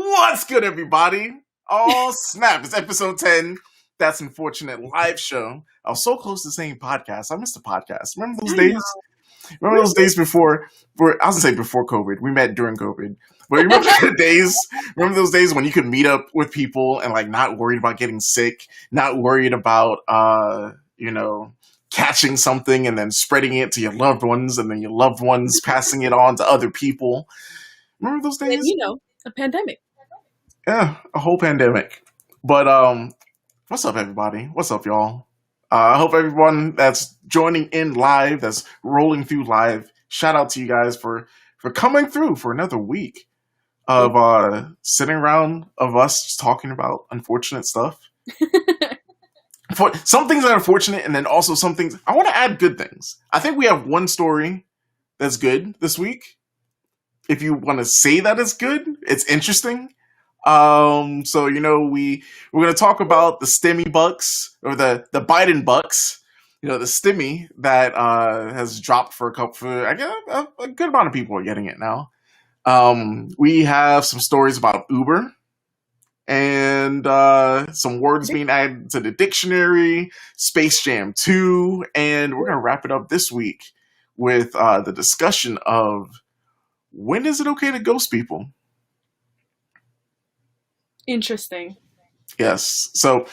What's good, everybody? Oh, snap. It's episode 10. That's Unfortunate live show. I was so close to saying podcast. I missed the podcast. Remember those days? Remember those days before, I was going to say before COVID. We met during COVID. But remember the days? Remember those days when you could meet up with people and like not worried about getting sick, not worried about, catching something and then spreading it to your loved ones and then your loved ones passing it on to other people. Remember those days? And, a pandemic. Yeah, a whole pandemic. But what's up, everybody? What's up, y'all? I hope everyone that's joining in live, that's rolling through live, shout out to you guys for coming through for another week of sitting around of us just talking about unfortunate stuff. Some things are unfortunate, and then also some things I want to add good things. I think we have one story that's good this week. If you want to say that it's good, it's interesting. We're going to talk about the stimmy bucks or the Biden bucks. The stimmy that has dropped for I guess a good amount of people are getting it now. We have some stories about Uber. And some words being added to the dictionary, Space Jam 2, and we're going to wrap it up this week with the discussion of when is it okay to ghost people? Interesting. Yes. So,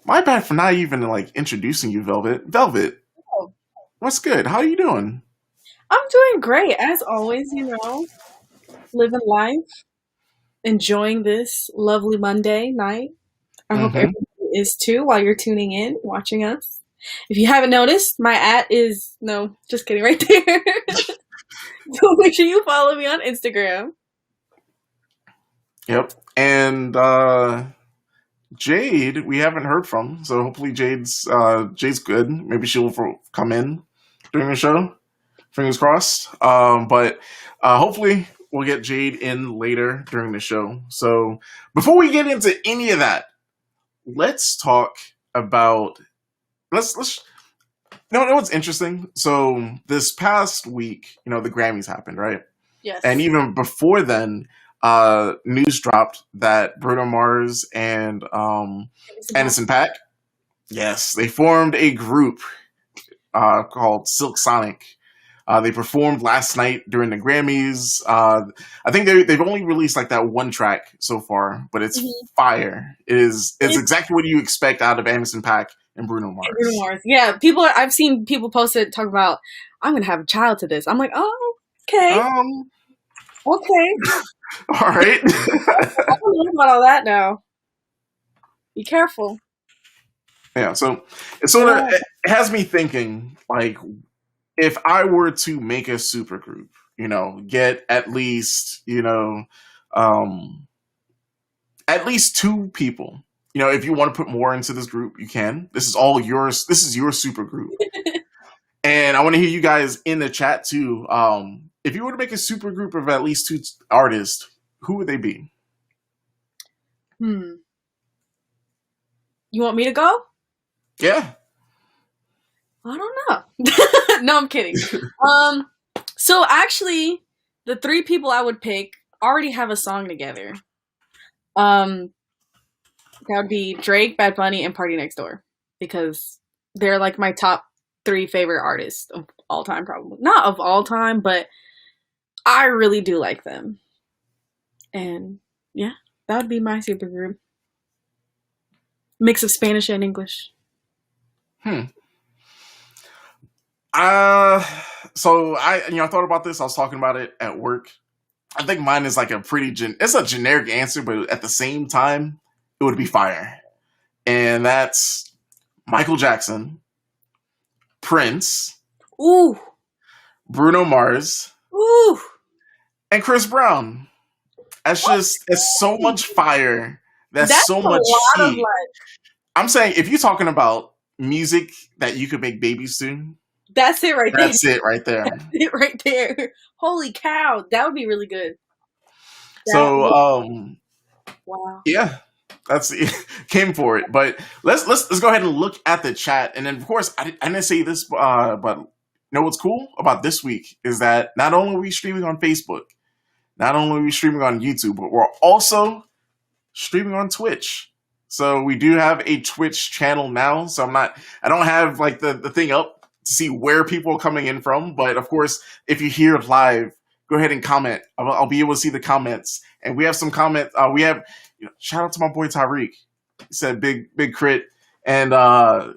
my bad for not even introducing you, Velvet. Velvet, what's good? How are you doing? I'm doing great, as always, living life. Enjoying this lovely Monday night. I hope everybody is too while you're tuning in, watching us. If you haven't noticed, my @ no, just kidding, right there. So make sure you follow me on Instagram. Yep. And Jade, we haven't heard from, so hopefully Jade's good. Maybe she'll come in during the show. Fingers crossed. But hopefully we'll get Jade in later during the show. So before we get into any of that, let's talk about let's know what's interesting. So this past week, the Grammys happened, right? Yes. And even before then, news dropped that Bruno Mars and Anderson .Paak, yes, they formed a group called Silk Sonic. They performed last night during the Grammys. I think they've only released that one track so far, but it's fire. It's exactly what you expect out of Anderson .Paak and Bruno Mars. Bruno Mars, yeah. I've seen people post it, talk about, I'm gonna have a child to this. I'm like, oh, okay, okay, all right. I don't know about all that now. Be careful. Yeah, so it has me thinking if I were to make a supergroup, get at least, at least two people. If you want to put more into this group, you can. This is all yours. This is your supergroup. And I want to hear you guys in the chat too. If you were to make a supergroup of at least two artists, who would they be? You want me to go? Yeah. I don't know. No, I'm kidding. So actually, the three people I would pick already have a song together. That would be Drake, Bad Bunny, and Party Next Door, because they're my top 3 favorite artists of all time, probably. Not of all time, but I really do like them. And yeah, that would be my supergroup. Mix of Spanish and English. So I thought about this. I was talking about it at work. I think mine is it's a generic answer, but at the same time, it would be fire. And that's Michael Jackson, Prince, ooh, Bruno Mars, ooh, and Chris Brown. It's so much fire. That's so much heat. I'm saying if you're talking about music that you could make babies to, that's it right there. That's it right there. That's it right there. Holy cow. That would be really good. Wow. Yeah. That's came for it. But let's go ahead and look at the chat. And then of course I didn't say this, but what's cool about this week is that not only are we streaming on Facebook, not only are we streaming on YouTube, but we're also streaming on Twitch. So we do have a Twitch channel now. So I don't have like the thing up to see where people are coming in from. But of course, if you're here live, go ahead and comment. I'll be able to see the comments. And we have some comments. We have, shout out to my boy Tyreek. He said big crit. And I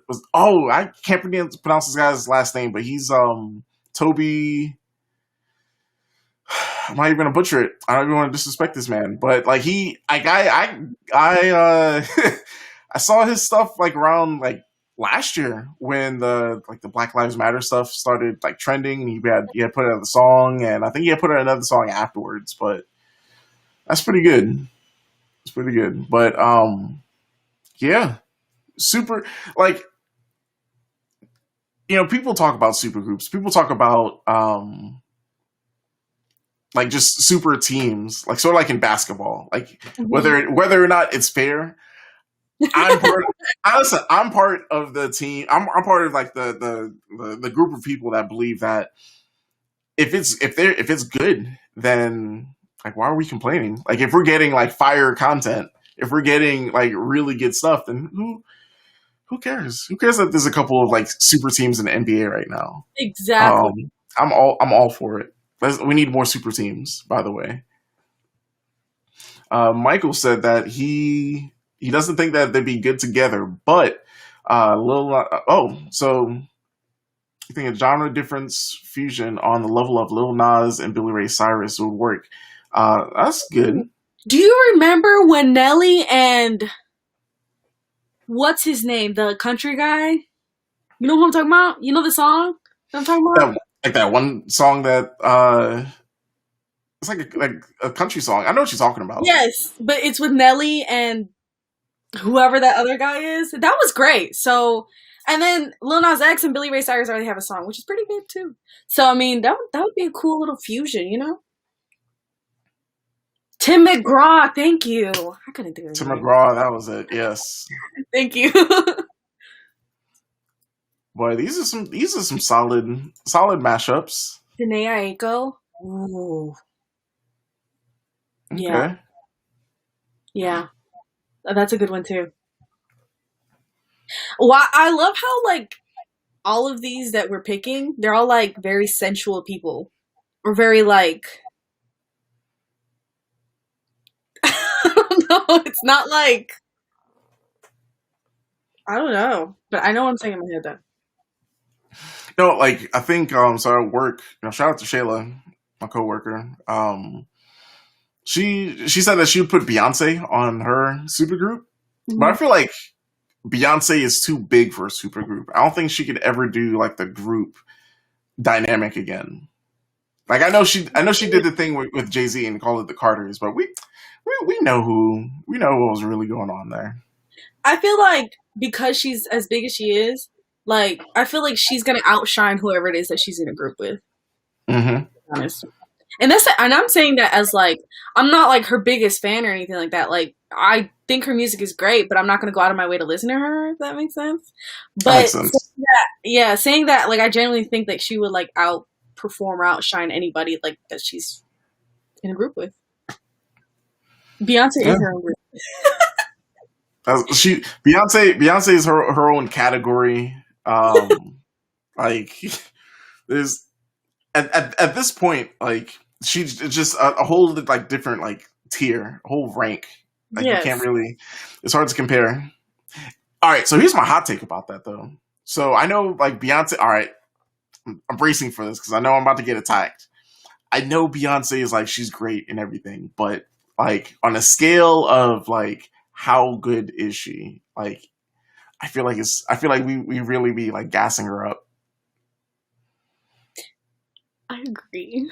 can't pronounce this guy's last name, but he's Toby. I'm not even gonna butcher it. I don't even want to disrespect this man, but like I saw his stuff like around like last year when the Black Lives Matter stuff started like trending, and he had put out the song, and I think he had put out another song afterwards. But that's pretty good. It's pretty good. But yeah, super like people talk about supergroups. People talk about like just super teams, like sort of like in basketball, like whether or not it's fair. I'm part of the team. I'm part of like the group of people that believe that if it's good, then like why are we complaining? Like if we're getting like fire content, if we're getting like really good stuff, then who cares? Who cares that there's a couple of like super teams in the NBA right now? Exactly. I'm all for it. We need more super teams, by the way. Michael said that he doesn't think that they'd be good together, but so you think a genre difference fusion on the level of Lil Nas and Billy Ray Cyrus would work? That's good. Do you remember when Nelly and what's his name, the country guy? You know who I'm talking about? You know the song that I'm talking about? Like that one song that it's like a country song. I know what you're talking about. Yes, but it's with Nelly and whoever that other guy is. That was great. So, and then Lil Nas X and Billy Ray Cyrus already have a song, which is pretty good too. So, I mean, that would be a cool little fusion, Tim McGraw, thank you. I couldn't think of it. Tim McGraw, that was it. Yes. Thank you. Boy, these are some solid mashups. Danae Aiko. Ooh. Okay. Yeah. Yeah. That's a good one too. Well, I love how like all of these that we're picking, they're all like very sensual people. Or very like I don't know. It's not like I don't know. But I know what I'm saying in my head though. No, like I think so at work, shout out to Shayla, my coworker. She said that she would put Beyonce on her supergroup. Mm-hmm. But I feel like Beyonce is too big for a supergroup. I don't think she could ever do like the group dynamic again. Like I know she did the thing with Jay-Z and called it the Carters, but we know what was really going on there. I feel like because she's as big as she is, like I feel like she's gonna outshine whoever it is that she's in a group with. Mm-hmm. To be honest. And I'm saying that as like I'm not like her biggest fan or anything like that. Like I think her music is great, but I'm not gonna go out of my way to listen to her. If that makes sense. But saying that like I genuinely think that she would like outperform or outshine anybody like that she's in a group with. Beyonce is her own group. Beyonce is her own category. Like there's at this point, like she's just a whole like different like tier, whole rank. Like you can't really. It's hard to compare. All right, so here's my hot take about that though. So I know like Beyonce. All right, I'm bracing for this because I know I'm about to get attacked. I know Beyonce is like she's great and everything, but like on a scale of like how good is she? Like I feel like we really be like gassing her up. I agree.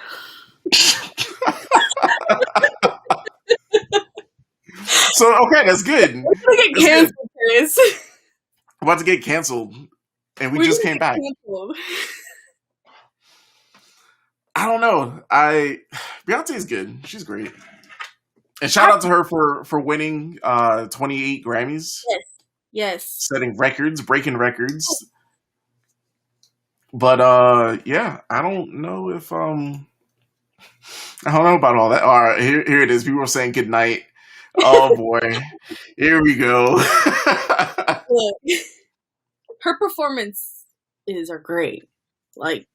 So okay, that's good. We're gonna get canceled, Chris. We're about to get canceled, and we just came back. Canceled. I don't know. Beyonce is good. She's great. And shout out to her for winning 28 Grammys. Yes. Setting records, breaking records. But yeah, I don't know if I don't know about all that. All right, here it is. People are saying good night. Oh boy, here we go. Look, her performances are great. Like,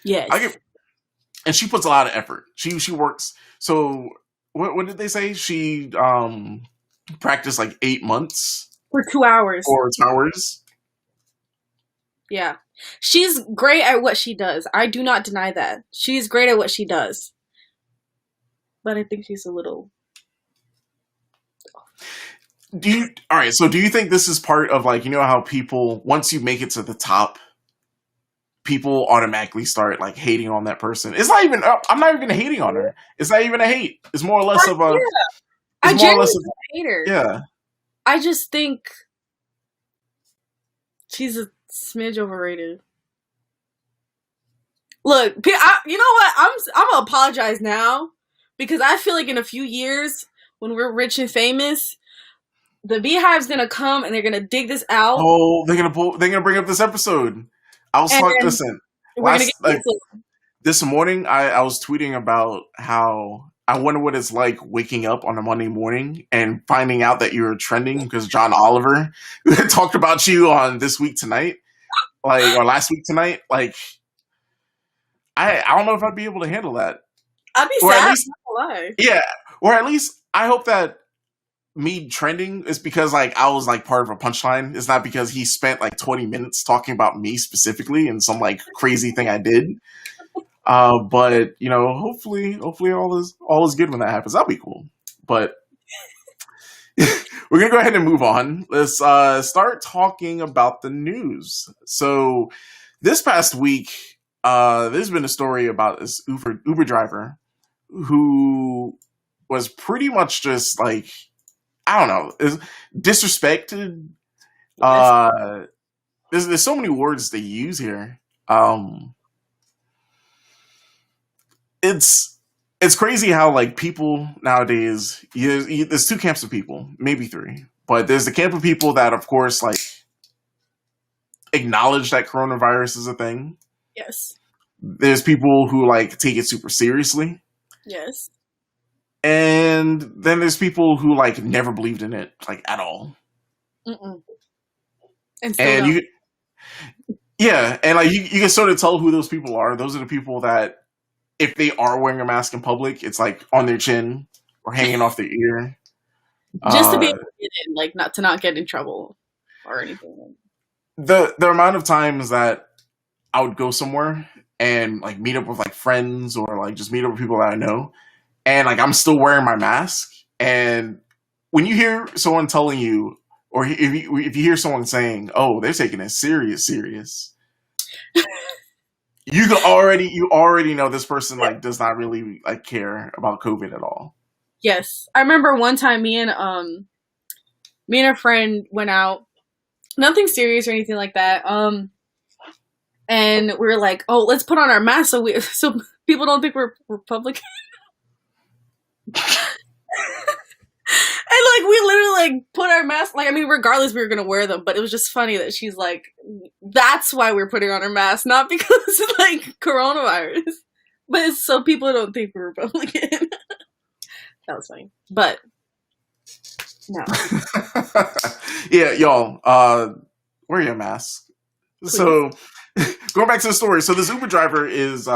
yes. And she puts a lot of effort. She works. So what did they say? She practiced like 8 months for 2 hours. 4 hours. Yeah. She's great at what she does. I do not deny that. She's great at what she does. But I think she's a little... Alright, so do you think this is part of, like, you know how people, once you make it to the top, people automatically start, like, hating on that person? It's not even, I'm not even hating on her. It's not even a hate. It's more or less of a... Yeah. I genuinely hate her. Yeah. I just think she's a smidge overrated. Look, you know what? I'm gonna apologize now because I feel like in a few years when we're rich and famous, the Beehive's gonna come and they're gonna dig this out. Oh, they're gonna bring up this episode. I was talking. Listen, this morning I was tweeting about how I wonder what it's like waking up on a Monday morning and finding out that you're trending because John Oliver talked about you on This Week Tonight, like, or Last Week Tonight. Like, I don't know if I'd be able to handle that. I'd be sad. Not gonna lie. Yeah, or at least I hope that me trending is because, like, I was, like, part of a punchline. It's not because he spent, like, 20 minutes talking about me specifically and some, like, crazy thing I did. But, you know, hopefully all is good when that happens. That'll be cool. But we're gonna go ahead and move on. Let's start talking about the news. So this past week, there's been a story about this Uber driver who was pretty much just, like, I don't know, is disrespected. There's so many words they use here. It's crazy how, like, people nowadays, there's 2 camps of people, maybe 3, but there's the camp of people that, of course, like, acknowledge that coronavirus is a thing. Yes. There's people who, like, take it super seriously. Yes. And then there's people who, like, never believed in it, like, at all. Mm-mm. And you, yeah, and, like, you can sort of tell who those people are. Those are the people that, if they are wearing a mask in public, it's, like, on their chin or hanging off their ear, just to be able to get in, like, not get in trouble or anything. The amount of times that I would go somewhere and, like, meet up with, like, friends or, like, just meet up with people that I know, and, like, I'm still wearing my mask. And when you hear someone telling you, or if you hear someone saying, "Oh, they're taking it serious," you already know this person, like, does not really, like, care about COVID at all. Yes, I remember one time me and a friend went out, nothing serious or anything like that. And we were like, "Oh, let's put on our masks so people don't think we're Republican." And, like, we literally, like, put our masks, like, I mean, regardless, we were gonna wear them, but it was just funny that she's like, that's why we're putting on our masks, not because of, like, coronavirus, but it's so people don't think we're Republican. That was funny, but no. Yeah, y'all, wear your mask. Please. So, going back to the story, so this Uber driver is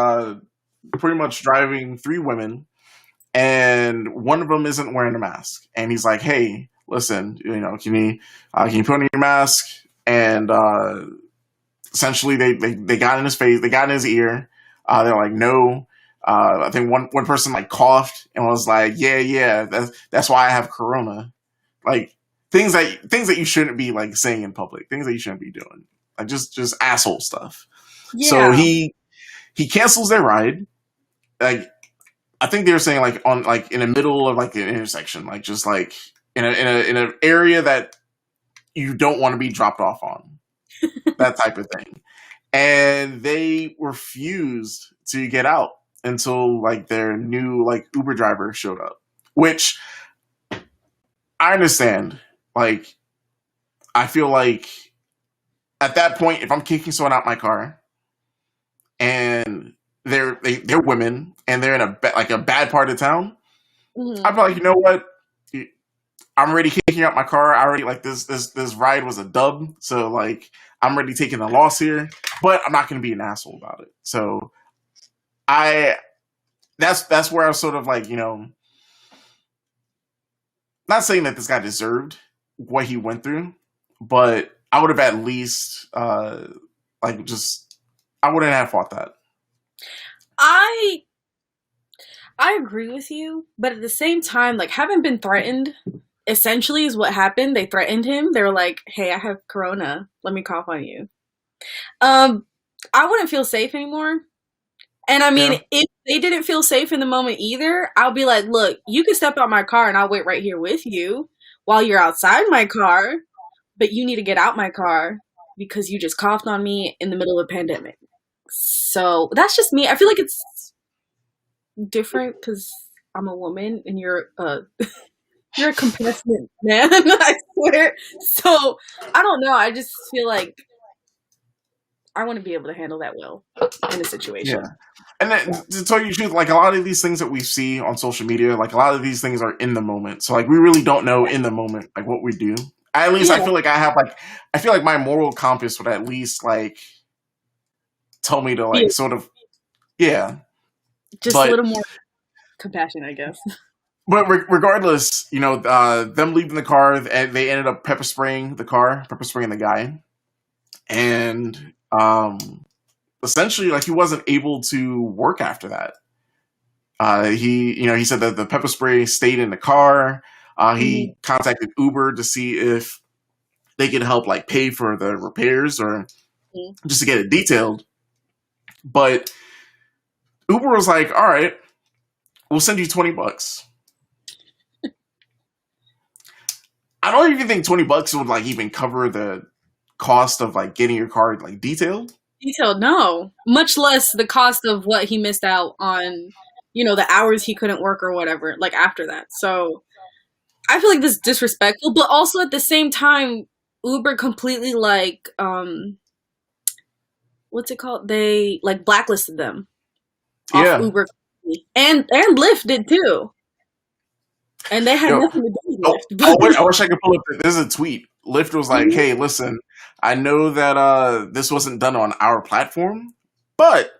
pretty much driving 3 women, and one of them isn't wearing a mask. And he's like, "Hey, listen, you know, can you put on your mask?" And essentially, they got in his face, they got in his ear. They're like, "No." I think one person, like, coughed and was like, "Yeah, that's why I have corona." Like, things that you shouldn't be, like, saying in public, things that you shouldn't be doing, like, just asshole stuff. Yeah. So he cancels their ride. Like, I think they were saying, like, on, like, in the middle of, like, an intersection, like, just, like, in an area that you don't want to be dropped off on, that type of thing. And they refused to get out until, like, their new, like, Uber driver showed up, which I understand. Like, I feel like at that point, if I'm kicking someone out my car and they're women and they're in a bad part of town, Mm-hmm. I'd be like, you know what? I'm already kicking out my car. I already like this ride was a dub, so like I'm already taking a loss here. But I'm not going to be an asshole about it. So I that's where I was sort of like, not saying that this guy deserved what he went through, but I would have at least like just I wouldn't have fought that. I agree with you, but at the same time, like having been threatened, essentially is what happened. They threatened him. They were like, "Hey, I have corona. Let me cough on you." I wouldn't feel safe anymore. And I mean, Yeah, if they didn't feel safe in the moment either, I'll be like, "Look, you can step out my car and I'll wait right here with you while you're outside my car, but you need to get out my car because you just coughed on me in the middle of a pandemic." So that's just me. I feel like it's different because I'm a woman and you're a compassionate man. I swear. So I don't know. I just feel like I want to be able to handle that well in a yeah. situation. And then, to tell you the truth, like a lot of these things that we see on social media, like a lot of these things are in the moment. So like we really don't know in the moment like what we do. At least I Yeah, feel like I feel like my moral compass would at least like tell me to be like sort of yeah. just a But little more compassion, I guess. regardless, them leaving the car, and they ended up pepper spraying the guy, and essentially, like he wasn't able to work after that. He said that the pepper spray stayed in the car. Hmm. He contacted Uber to see if they could help like pay for the repairs or just to get it detailed. But Uber was like, "All right, we'll send you $20." I don't even think $20 would like even cover the cost of like getting your car like detailed. Detailed, no. Much less the cost of what he missed out on, the hours he couldn't work or whatever, like after that. So I feel like this is disrespectful, but also at the same time, Uber completely like what's it called? They like blacklisted them off Yeah. Uber, and Lyft did too, and they had Yo, nothing to do with oh, Lyft. But I wish I could pull up. There's a tweet. Lyft was like, Mhm. "Hey, listen, I know that this wasn't done on our platform, but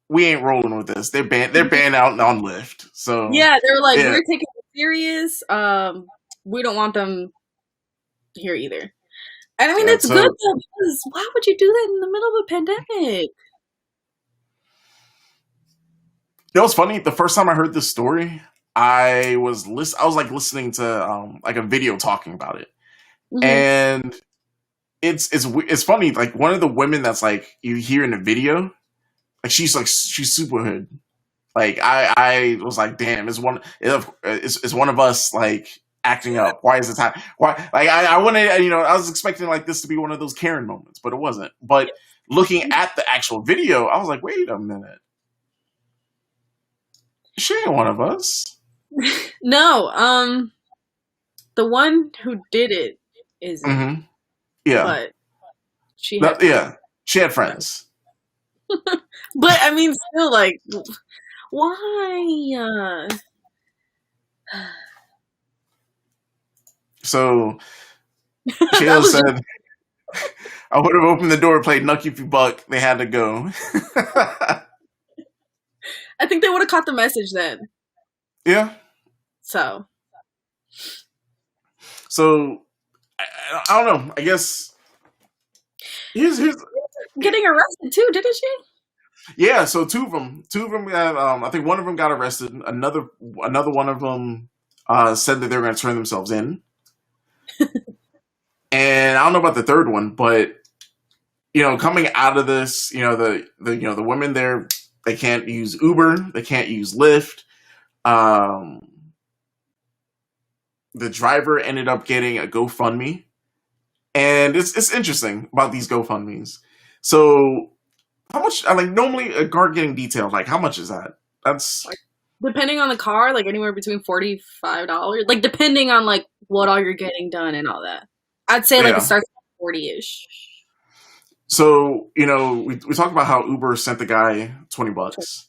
we ain't rolling with this. They're banned out on Lyft. So Yeah, they were like, yeah, we're taking it serious. We don't want them here either. And I mean, yeah. it's good So though because why would you do that in the middle of a pandemic? It's funny. The first time I heard this story, I was like listening to like a video talking about it, Hmm. and it's funny. Like one of the women that's like you hear in the video, like she's super hood. Like I was like, damn, it's one of us like acting up. Why is it time? Why like I wanted I was expecting like this to be one of those Karen moments, but it wasn't. But looking at the actual video, I was like, wait a minute, she ain't one of us. No, the one who did it isn't, Hmm. Yeah, but she had friends. yeah, she had Right. friends. But I mean, still, like, why? So That Shayla was just. said, I would have opened the door, played Nucky If You Buck. They had to go. I think they would have caught the message then. Yeah. So So I don't know. I guess here's getting arrested too, didn't she? yeah. So two of them. I think one of them got arrested. Another one of them said that they were going to turn themselves in. And I don't know about the third one, but coming out of this, the women there, they can't use Uber, they can't use Lyft. Um, the driver ended up getting a GoFundMe, and it's interesting about these GoFundMes. So how much? I like normally a car getting detailed. Like how much is that? That's Like, depending on the car, like anywhere between $45, like depending on like what all you're getting done and all that. I'd say like it yeah. starts at 40-ish. So, we talked about how Uber sent the guy $20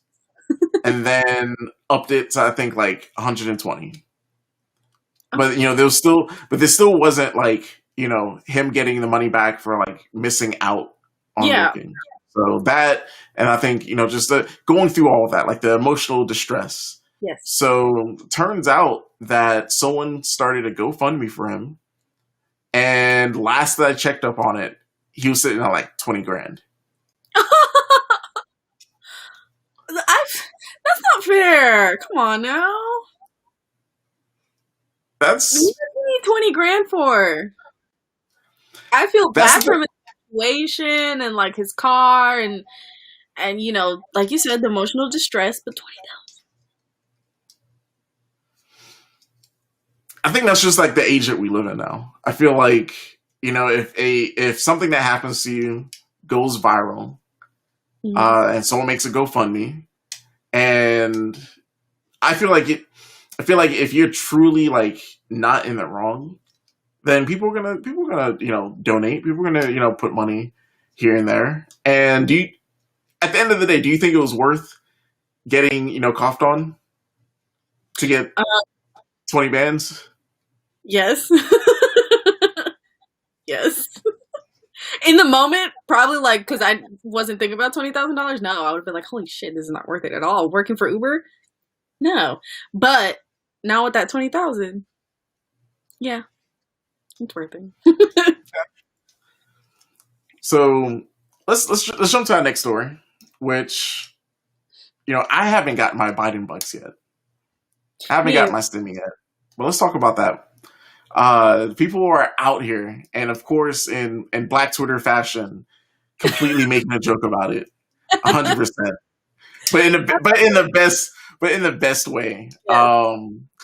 and then upped it to, I think, like 120. But, there still wasn't like, him getting the money back for like missing out on Yeah. working. So that, and I think, just going through all of that, like the emotional distress. Yes. So turns out that someone started a GoFundMe for him. And last that I checked up on it, he was sitting at like 20 grand. That's not fair. Come on now. What do you need 20 grand for? I feel bad for his situation and like his car and like you said, the emotional distress, but $20. I think that's just like the age that we live in now. I feel like, if something that happens to you goes viral, and someone makes a GoFundMe, and I feel like if you're truly like not in the wrong, then people are gonna donate. People are gonna put money here and there. And at the end of the day, do you think it was worth getting coughed on to get 20 bands? Yes. Yes. In the moment, probably like because I wasn't thinking about $20,000. No, I would have been like, "Holy shit, this is not worth it at all." Working for Uber, no. But now with that 20,000, yeah, it's worth it. So let's jump to our next story, which I haven't got my Biden bucks yet. I haven't got my stimmy yet. But let's talk about that. People are out here, and of course, in Black Twitter fashion, completely making a joke about it, 100%. But in the best way. Yeah.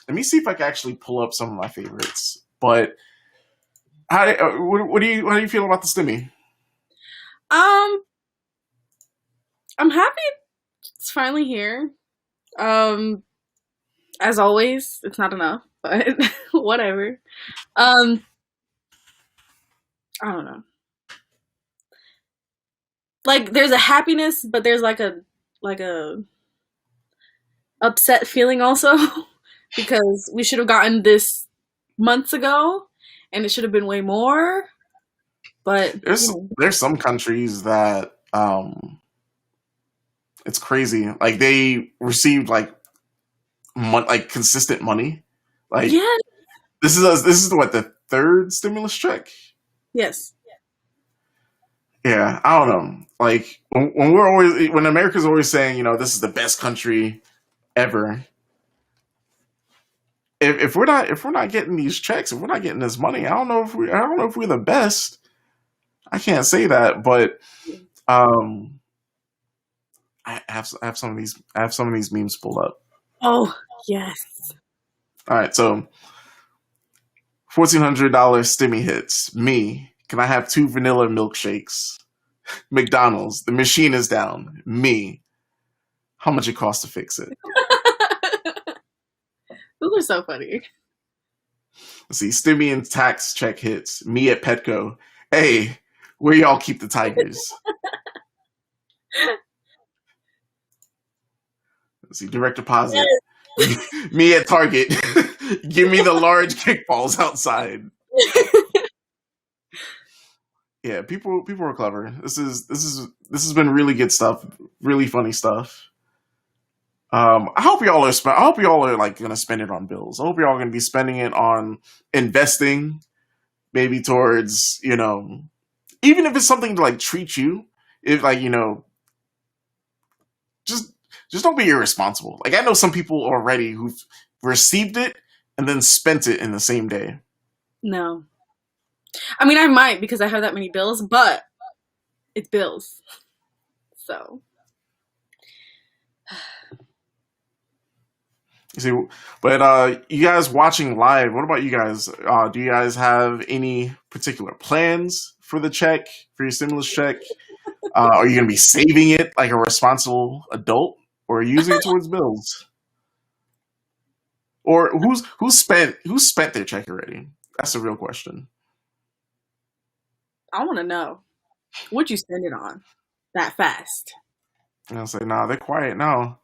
Let me see if I can actually pull up some of my favorites. But how do you feel about the stimmy? I'm happy it's finally here. As always, it's not enough, but whatever. I don't know. Like there's a happiness, but there's like a upset feeling also because we should have gotten this months ago and it should have been way more. But there's some countries that it's crazy. Like they received like consistent money. Like this is what, the third stimulus check? Yes. Yeah, I don't know. Like when America's always saying, this is the best country ever. If we're not getting these checks, if we're not getting this money, I don't know if we're the best. I can't say that, but I have some of these memes pulled up. Oh yes. All right, so $1,400 stimmy hits. Me, can I have 2 vanilla milkshakes? McDonald's, the machine is down. Me, how much it costs to fix it? Those are so funny. Let's see, stimmy and tax check hits. Me at Petco. Hey, where y'all keep the tigers? Let's see, direct deposit. Yes. Me at Target. Give me the large kickballs outside. Yeah, people are clever. This has been really good stuff, really funny stuff. I hope y'all are like gonna spend it on bills. I hope y'all are gonna be spending it on investing, maybe towards even if it's something to like treat you. If like just don't be irresponsible. Like I know some people already who've received it and then spent it in the same day. No. I mean, I might because I have that many bills, but it's bills. So. You see, but you guys watching live, what about you guys? Do you guys have any particular plans for the check, for your stimulus check? Are you going to be saving it like a responsible adult, or using it towards bills? Or who's spent their check already? That's the real question. I want to know. What'd you spend it on that fast? And I'll say, nah, they're quiet now.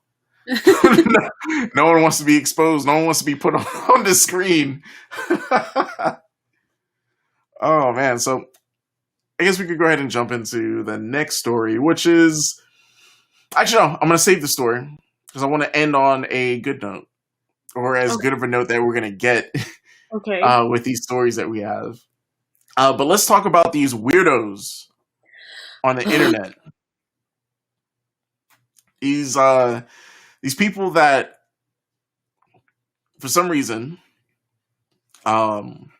No one wants to be exposed. No one wants to be put on the screen. Oh man, so I guess we could go ahead and jump into the next story, which is actually no, I'm gonna save the story because I want to end on a good note, or as Okay. good of a note that we're gonna get Okay. with these stories that we have. But let's talk about these weirdos on the internet. These people that, for some reason, um,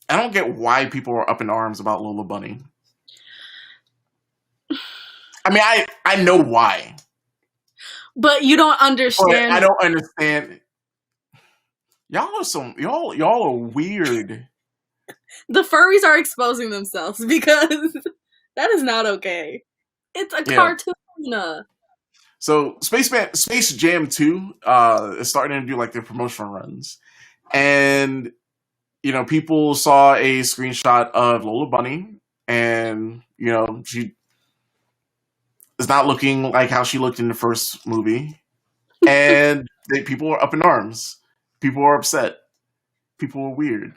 I don't get why people are up in arms about Lola Bunny. I mean, I know why, But you don't but understand. I don't understand. Y'all are weird. The furries are exposing themselves because that is not okay. It's a Yeah. cartoon. So Space Jam 2 is starting to do like their promotional runs, and people saw a screenshot of Lola Bunny, and she is not looking like how she looked in the first movie, and people are up in arms. People are upset. People are weird.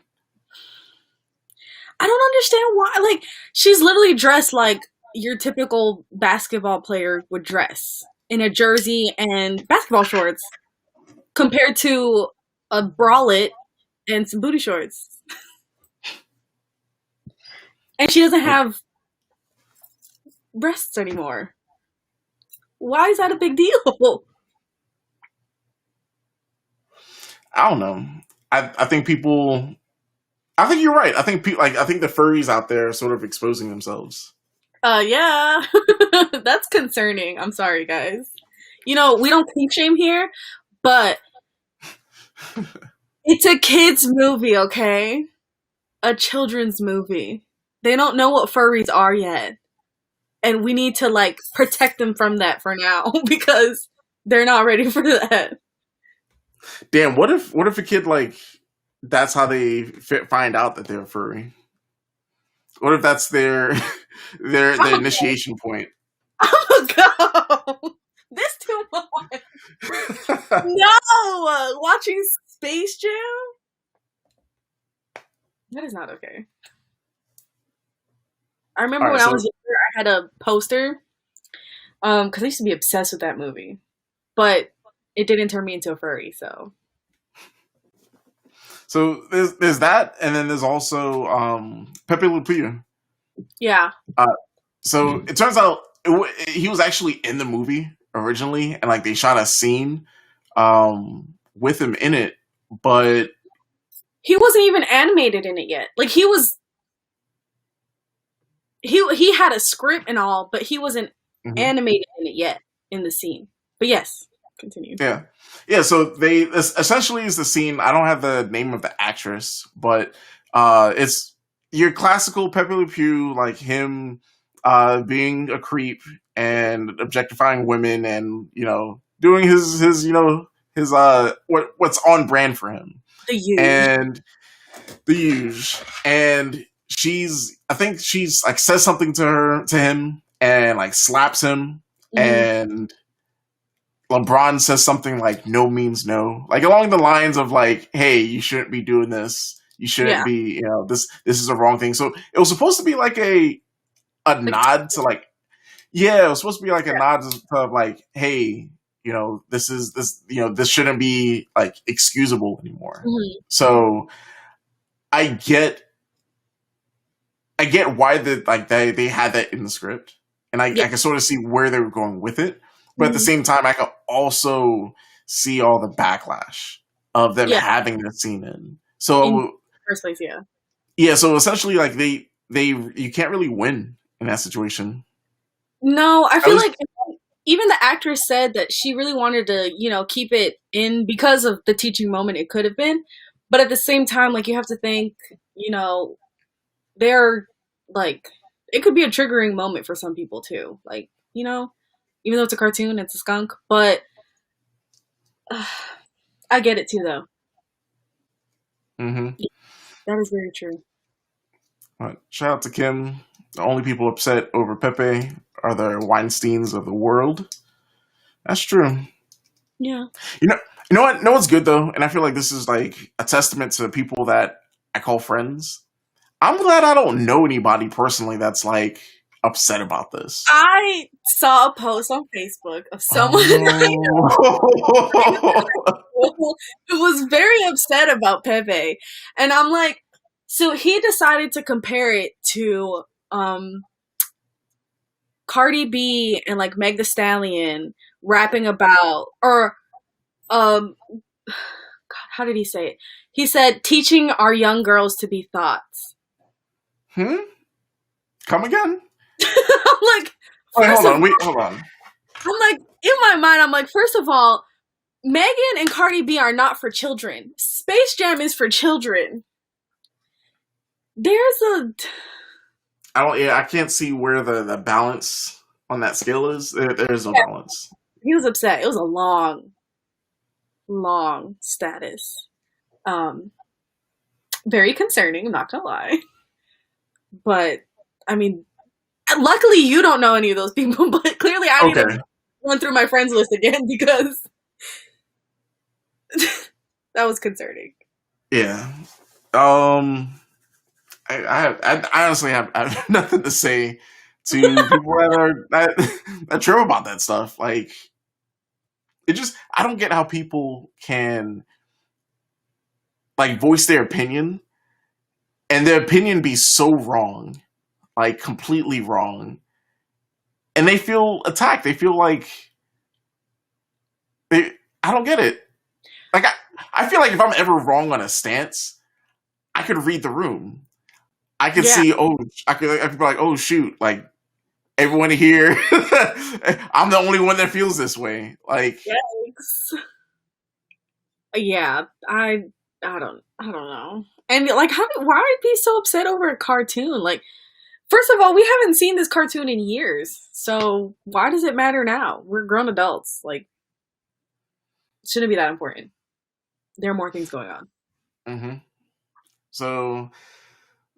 I don't understand why. Like, she's literally dressed like your typical basketball player would dress in a jersey and basketball shorts compared to a bralette and some booty shorts. And she doesn't have breasts anymore. Why is that a big deal? I don't know. I think people. I think you're right. I think I think the furries out there are sort of exposing themselves. Yeah. That's concerning. I'm sorry, guys. We don't kink shame here, but it's a kid's movie, okay? A children's movie. They don't know what furries are yet. And we need to, like, protect them from that for now because they're not ready for that. Damn, what if a kid like that's how they find out that they're furry? What if that's their their initiation point? Oh, God. This too much. No! Watching Space Jam? That is not okay. I remember when I was younger, I had a poster, because I used to be obsessed with that movie. But it didn't turn me into a furry, so. So there's that, and then there's also Pepe Le Pew. Yeah. So it turns out he was actually in the movie originally, and like they shot a scene with him in it, but He wasn't even animated in it yet. Like, he had a script and all, but he wasn't animated in it yet in the scene. But yes, continue. Yeah. So they essentially is the scene. I don't have the name of the actress, but it's your classical Pepe Le Pew, like him being a creep and objectifying women, and doing his his what's on brand for him. The huge. And the huge. And I think she's like says something to him and like slaps him, and LeBron says something like "no means no," like along the lines of like, "Hey, you shouldn't be doing this. You shouldn't be, this is a wrong thing." So it was supposed to be like a nod to like, it was supposed to be like a nod to like, "Hey, this shouldn't be like excusable anymore." So I get why they had that in the script, and I can sort of see where they were going with it. But at the same time, I can also see all the backlash of them having that scene in. So in the first place, so essentially, like you can't really win in that situation. No, I feel like even the actress said that she really wanted to, keep it in because of the teaching moment it could have been. But at the same time, like, you have to think, they're like, it could be a triggering moment for some people too. Like, even though it's a cartoon, it's a skunk, but I get it too, though. Mm-hmm. That is very true. Shout out to Kim. The only people upset over Pepe are the Weinsteins of the world. That's true. Yeah. You know, you know what? You know what's good though, and I feel like this is like a testament to people that I call friends. I'm glad I don't know anybody personally that's like upset about this. I saw a post on Facebook of someone Oh. who was very upset about Pepe. And I'm like, so he decided to compare it to Cardi B and like Meg Thee Stallion rapping about, or God, how did he say it? He said teaching our young girls to be thoughts. Come again? I'm like, Wait, hold on. I'm like, in my mind, I'm like, first of all, Megan and Cardi B are not for children. Space Jam is for children. I can't see where the balance on that scale is. There's no balance. He was upset. It was a long status. Very concerning, I'm not gonna lie. But, I mean, luckily you don't know any of those people, but clearly I need to run through my friends list again because that was concerning. Yeah. I honestly have nothing to say to people that trip about that stuff. Like, I don't get how people can like voice their opinion and their opinion be so wrong, like completely wrong, and they feel attacked. They feel like I don't get it. Like I feel like if I'm ever wrong on a stance, I could read the room. I could see. I could be like, oh shoot, like everyone here, I'm the only one that feels this way. Like, yikes. Yeah, I don't know. And like, why be so upset over a cartoon? Like, first of all, we haven't seen this cartoon in years, so why does it matter now? We're grown adults. Like, it shouldn't be that important. There are more things going on. Mm-hmm. So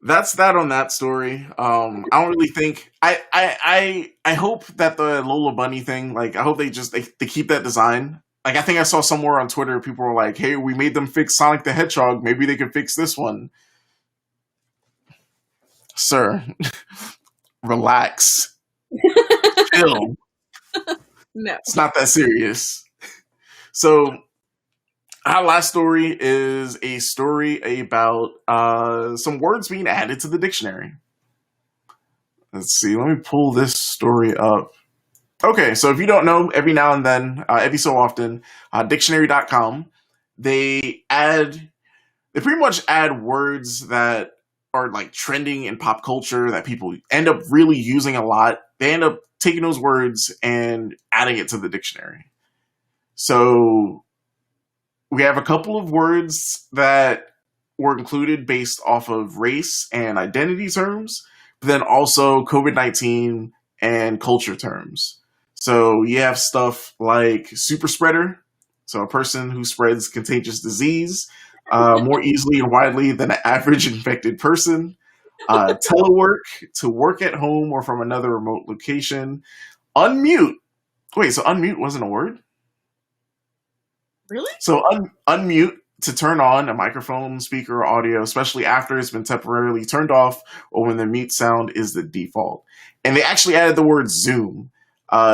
that's that on that story. I don't really think I hope that the Lola Bunny thing, like I hope they keep that design. Like I think I saw somewhere on Twitter people were like, hey, we made them fix Sonic the Hedgehog, maybe they can fix this one. Sir, relax. Chill. No. It's not that serious. So our last story is a story about some words being added to the dictionary. Let's see. Let me pull this story up. Okay, so if you don't know, every now and then, every so often, dictionary.com, they pretty much add words that are like trending in pop culture that people end up really using a lot. They end up taking those words and adding it to the dictionary. So we have a couple of words that were included based off of race and identity terms, but then also COVID-19 and culture terms. So you have stuff like super spreader, so a person who spreads contagious disease more easily and widely than an average infected person. Telework, to work at home or from another remote location. Unmute. Wait, so unmute wasn't a word? Really? So unmute, to turn on a microphone, speaker, or audio, especially after it's been temporarily turned off or when the mute sound is the default. And they actually added the word Zoom.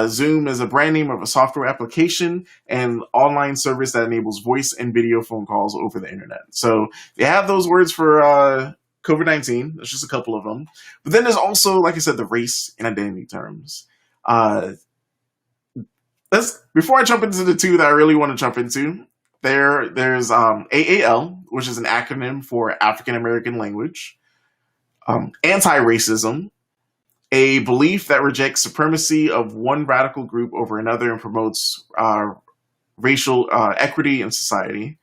Zoom is a brand name of a software application and online service that enables voice and video phone calls over the internet. So they have those words for COVID-19. There's just a couple of them. But then there's also, like I said, the race and identity terms. Before I jump into the two that I really want to jump into, there's AAL, which is an acronym for African American Language. Anti-racism, a belief that rejects supremacy of one radical group over another and promotes racial equity in society.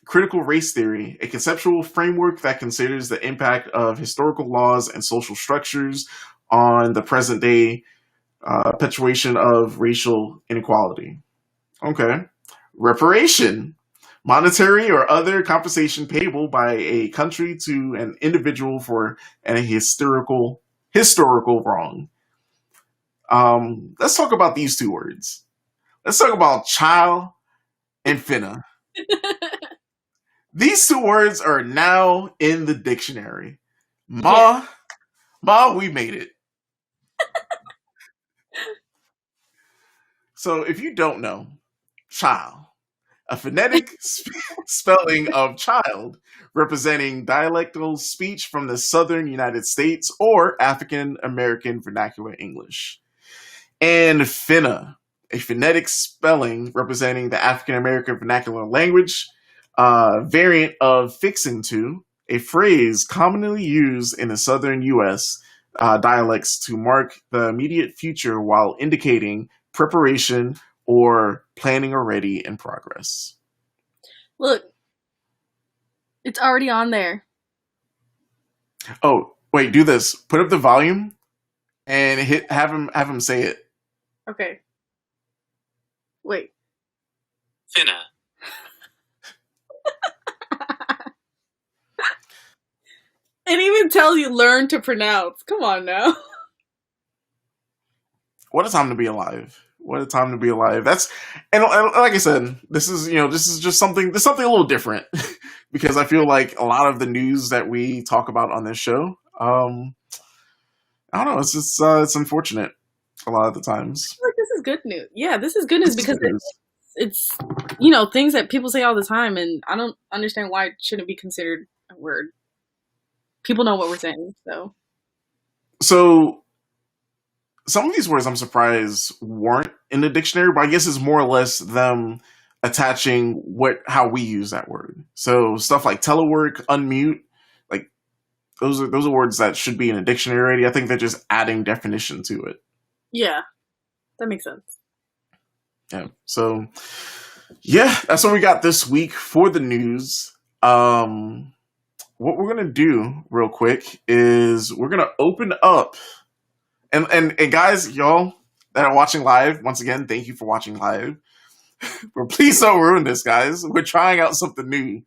Critical race theory, a conceptual framework that considers the impact of historical laws and social structures on the present day perpetuation of racial inequality. Okay. Reparation, monetary or other compensation payable by a country to an individual for a historical wrong. Let's talk about these two words. Let's talk about child and finna. These two words are now in the dictionary. Yeah. Ma, we made it. So if you don't know, child, a phonetic spelling of child, representing dialectal speech from the southern United States or African American vernacular English. And finna, a phonetic spelling representing the African American vernacular language, variant of fixin' to, a phrase commonly used in the southern U.S. Dialects to mark the immediate future while indicating preparation or planning already in progress. Look, it's already on there. Oh, wait, do this. Put up the volume and have him say it. Okay. Wait. Finna. It even tells you learn to pronounce. Come on now. What a time to be alive. What a time to be alive. That's and like I said, this is just something a little different because I feel like a lot of the news that we talk about on this show, I don't know, it's just it's unfortunate a lot of the times. I feel like this is good news. Yeah, this is good news because It is. it's things that people say all the time, and I don't understand why it shouldn't be considered a word. People know what we're saying, so. So some of these words I'm surprised weren't in the dictionary, but I guess it's more or less them attaching how we use that word. So stuff like telework, unmute, like those are words that should be in a dictionary already. I think they're just adding definition to it. Yeah, that makes sense. Yeah. So yeah, that's what we got this week for the news. What we're gonna do real quick is we're gonna open up and guys, y'all that are watching live, once again, thank you for watching live. But please don't ruin this, guys. We're trying out something new.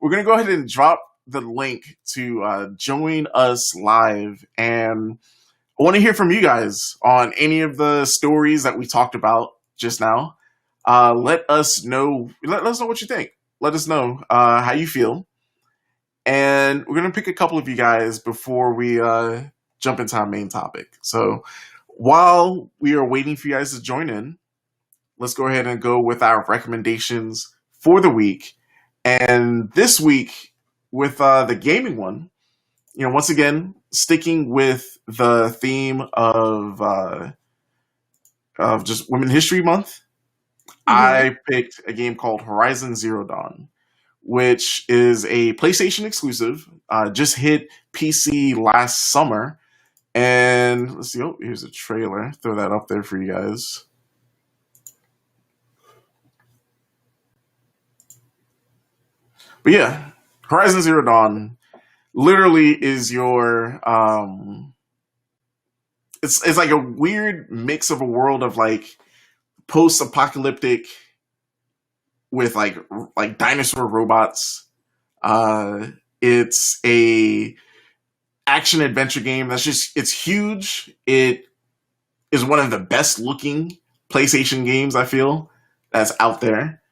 We're gonna go ahead and drop the link to join us live, and I want to hear from you guys on any of the stories that we talked about just now. Let us know. Let us know what you think. Let us know how you feel. And we're going to pick a couple of you guys before we jump into our main topic. So while we are waiting for you guys to join in, let's go ahead and go with our recommendations for the week. And this week, with the gaming one, once again, sticking with the theme of just Women History Month, I picked a game called Horizon Zero Dawn, which is a PlayStation exclusive. Just hit PC last summer. And let's see. Oh, here's a trailer. Throw that up there for you guys. But yeah, Horizon Zero Dawn literally is your it's like a weird mix of a world of like post-apocalyptic with like dinosaur robots. It's a action adventure game it's huge. It is one of the best looking PlayStation games I feel that's out there,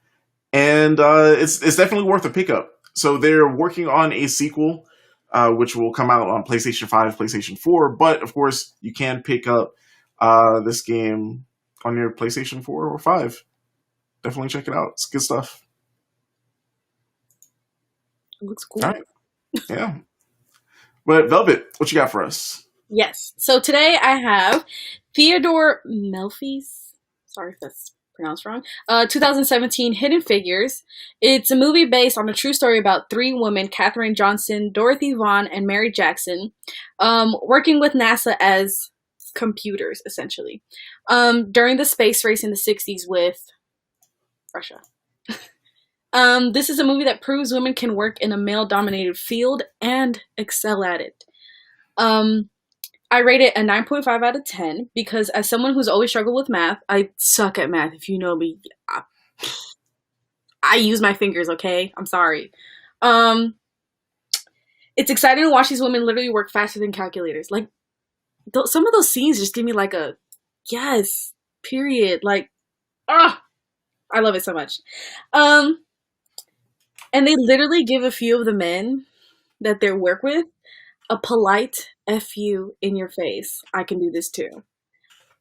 and it's definitely worth a pickup. So they're working on a sequel, which will come out on PlayStation 5, PlayStation 4, but of course you can pick up this game on your PlayStation 4 or 5. Definitely check it out. It's good stuff. It looks cool. All right. Yeah. But Velvet, what you got for us? Yes. So today I have Theodore Melfi's, sorry if that's pronounced wrong, 2017 Hidden Figures. It's a movie based on a true story about three women, Katherine Johnson, Dorothy Vaughan, and Mary Jackson, working with NASA as computers, essentially, during the space race in the 60s with Russia. This is a movie that proves women can work in a male-dominated field and excel at it. I rate it a 9.5 out of 10 because as someone who's always struggled with math, I suck at math. If you know me, I use my fingers, okay? I'm sorry. Um, it's exciting to watch these women literally work faster than calculators. Like, some of those scenes just give me like a yes, period. Like, ah, I love it so much. Um, and they literally give a few of the men that they work with a polite F you in your face. I can do this too.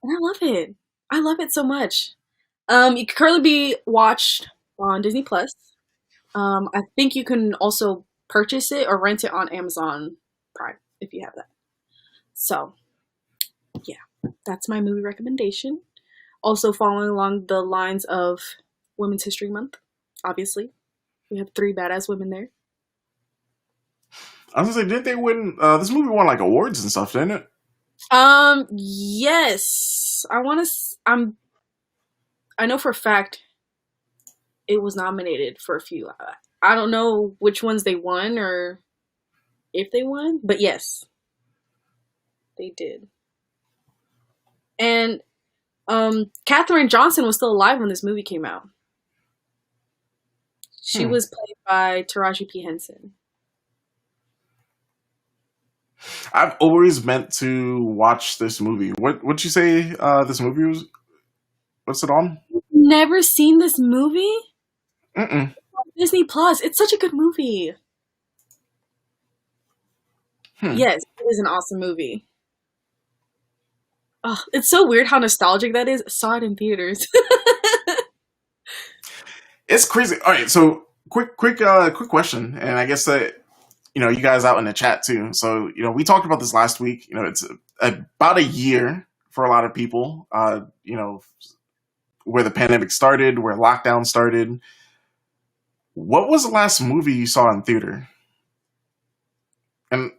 And I love it. I love it so much. It can currently be watched on Disney Plus. I think you can also purchase it or rent it on Amazon Prime if you have that. So, yeah, that's my movie recommendation. Also, following along the lines of Women's History Month, obviously. We have 3 badass women there. I was gonna say, didn't they win? This movie won like awards and stuff, didn't it? Yes. I know for a fact it was nominated for a few. I don't know which ones they won or if they won, but yes, they did. And Katherine Johnson was still alive when this movie came out. She was played by Taraji P. Henson. I've always meant to watch this movie. What'd you say? This movie was. What's it on? Never seen this movie? Mm-mm. Disney Plus. It's such a good movie. Yes, it is an awesome movie. Oh, it's so weird how nostalgic that is. I saw it in theaters. It's crazy. All right, so quick question, and I guess that you guys out in the chat too. So we talked about this last week. It's about a year for a lot of people. Where the pandemic started, where lockdown started. What was the last movie you saw in theater? And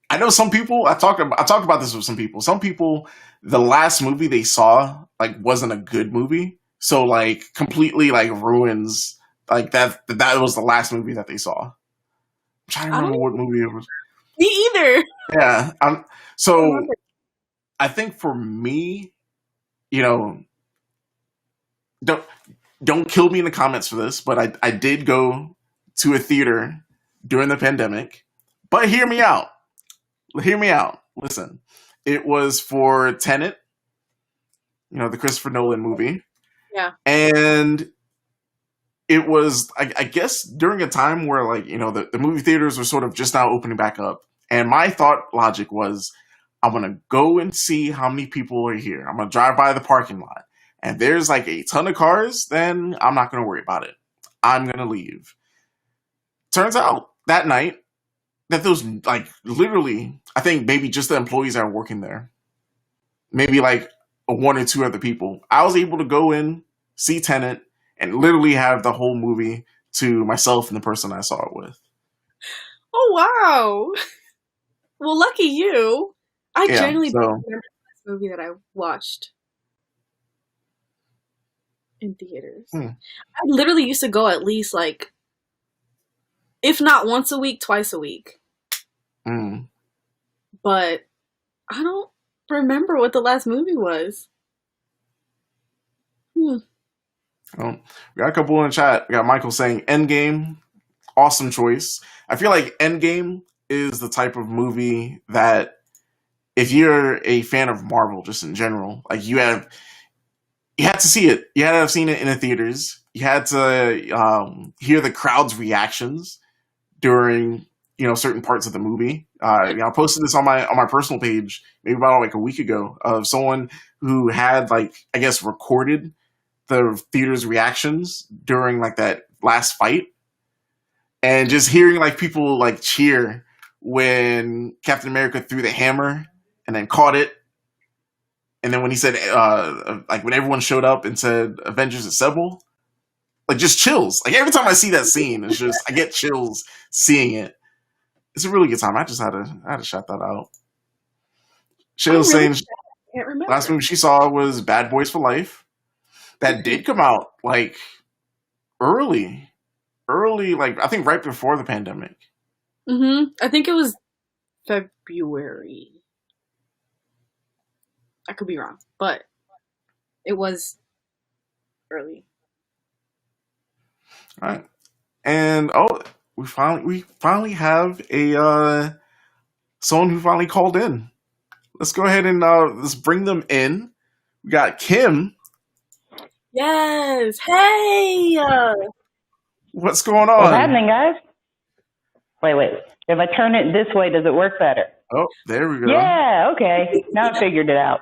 I know some people. I talked about this with some people. Some people, the last movie they saw like wasn't a good movie, so like completely like ruins like that. That was the last movie that they saw. I'm trying to remember what movie it was. Me either. Yeah. So I think for me, don't kill me in the comments for this, but I did go to a theater during the pandemic. But hear me out. Hear me out. Listen, it was for Tenet, the Christopher Nolan movie. Yeah. And it was, I guess, during a time where, like, the movie theaters were sort of just now opening back up. And my thought logic was, I'm going to go and see how many people are here. I'm going to drive by the parking lot. And there's like a ton of cars, then I'm not going to worry about it. I'm going to leave. Turns out that night that those, like, literally, I think maybe just the employees that are working there, maybe like 1 or 2 other people, I was able to go in, see Tenet, and literally have the whole movie to myself and the person I saw it with. Oh, wow. Well, lucky you. I genuinely don't remember this movie that I watched in theaters. I literally used to go at least like, if not once a week, twice a week. But I don't remember what the last movie was. Well, we got a couple in the chat. We got Michael saying Endgame, awesome choice. I feel like Endgame is the type of movie that if you're a fan of Marvel just in general, like you had to see it. You had to have seen it in the theaters. You had to hear the crowd's reactions during certain parts of the movie. I posted this on my personal page maybe about like a week ago of someone who had like I guess recorded the theater's reactions during like that last fight, and just hearing like people like cheer when Captain America threw the hammer and then caught it. And then when he said, like when everyone showed up and said Avengers Assemble, like just chills. Like every time I see that scene, it's just, I get chills seeing it. It's a really good time. I had to shout that out. Shayla's saying last movie she saw was Bad Boys for Life. That did come out like early, like I think right before the pandemic. I think it was February. I could be wrong, but it was early. All right. And we finally have a someone who finally called in. Let's go ahead and let's bring them in. We got Kim. Yes. Hey. What's going What's on? happening, guys? Wait. If I turn it this way, does it work better? Oh, there we go. Yeah, okay. Now I figured it out.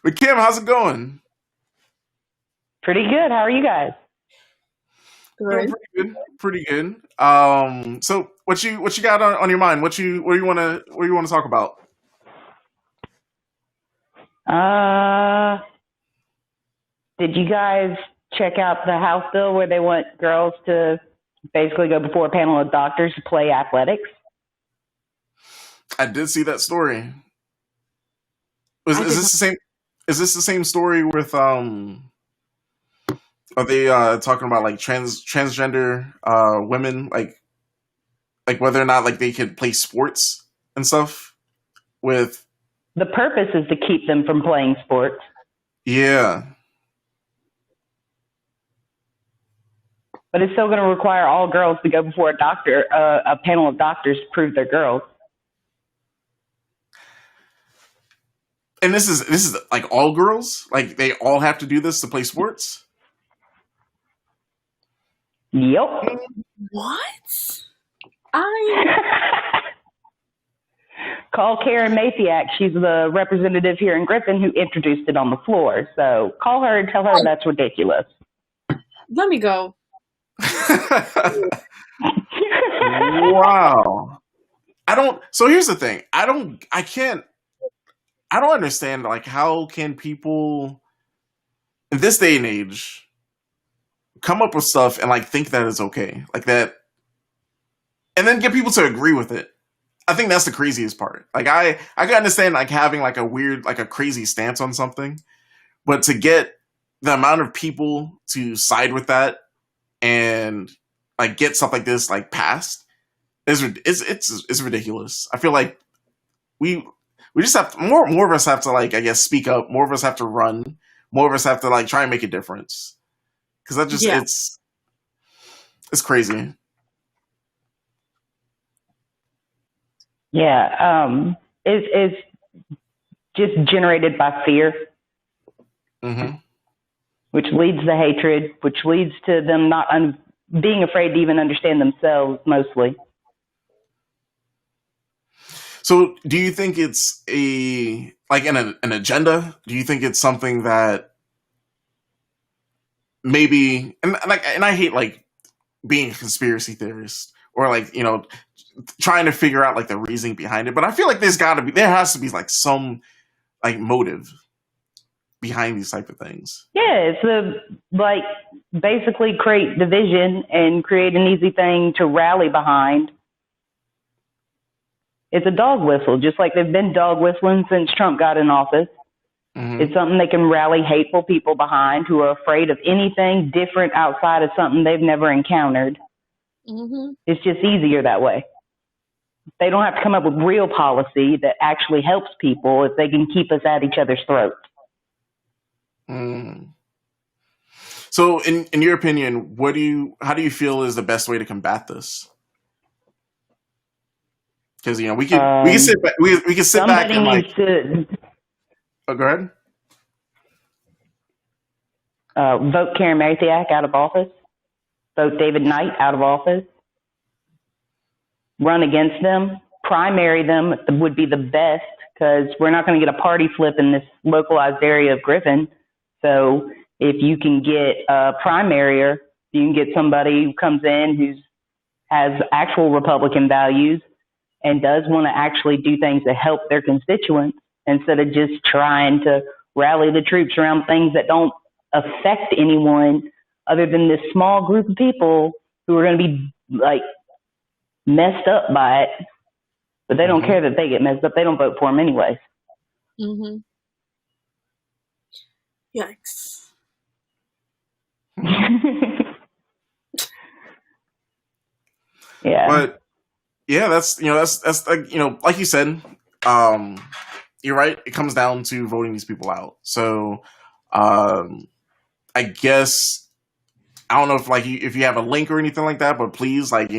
But Kim, how's it going? Pretty good. How are you guys? Good. Pretty good. So what you got on your mind? What you want to talk about? Did you guys check out the House bill where they want girls to basically go before a panel of doctors to play athletics? I did see that story. Is this the same? Is this the same story with Are they talking about like transgender women, like whether or not like they could play sports and stuff? With The purpose is to keep them from playing sports. yeah, But it's still going to require all girls to go before a panel of doctors to prove they're girls. and this is like all girls, like they all have to do this to play sports. Yep. What? Call Karen Mathiak. She's the representative here in Griffin who introduced it on the floor. So call her and tell her that's ridiculous. Let me go. Wow. So here's the thing. I don't understand, like, how can people in this day and age come up with stuff and like think that it's okay, like that, and then get people to agree with it. I think that's the craziest part. Like I can understand like having like a weird, like a crazy stance on something, but to get the amount of people to side with that and like get stuff like this like passed it's ridiculous. I feel like we just have to, more of us have to, like, I guess, speak up. More of us have to run. More of us have to like try and make a difference. Because that just it's crazy. Yeah, it's just generated by fear, which leads to hatred, which leads to them not being afraid to even understand themselves, mostly. So, do you think it's an agenda? Do you think it's something that maybe, and I hate like being a conspiracy theorist or like, you know, trying to figure out like the reasoning behind it, but I feel like there has to be like some like motive behind these type of things. Yeah, it's like basically create division and create an easy thing to rally behind. It's a dog whistle, just like they've been dog whistling since Trump got in office. It's something they can rally hateful people behind who are afraid of anything different outside of something they've never encountered. It's just easier that way. They don't have to come up with real policy that actually helps people if they can keep us at each other's throats. So, in your opinion, how do you feel is the best way to combat this? Because, you know, we can sit back, we can sit back and like. Oh, go ahead. Vote Karen Mathiak out of office. Vote David Knight out of office. Run against them. Primary them would be the best, because we're not going to get a party flip in this localized area of Griffin. So if you can get a primarier, you can get somebody who comes in who has actual Republican values and does want to actually do things to help their constituents instead of just trying to rally the troops around things that don't affect anyone other than this small group of people who are going to be like messed up by it. But they don't care that they get messed up. They don't vote for them anyways. Yikes. Yeah. But yeah, that's like, you know, like you said, you're right. It comes down to voting these people out. So, I guess I don't know if like if you have a link or anything like that, but please like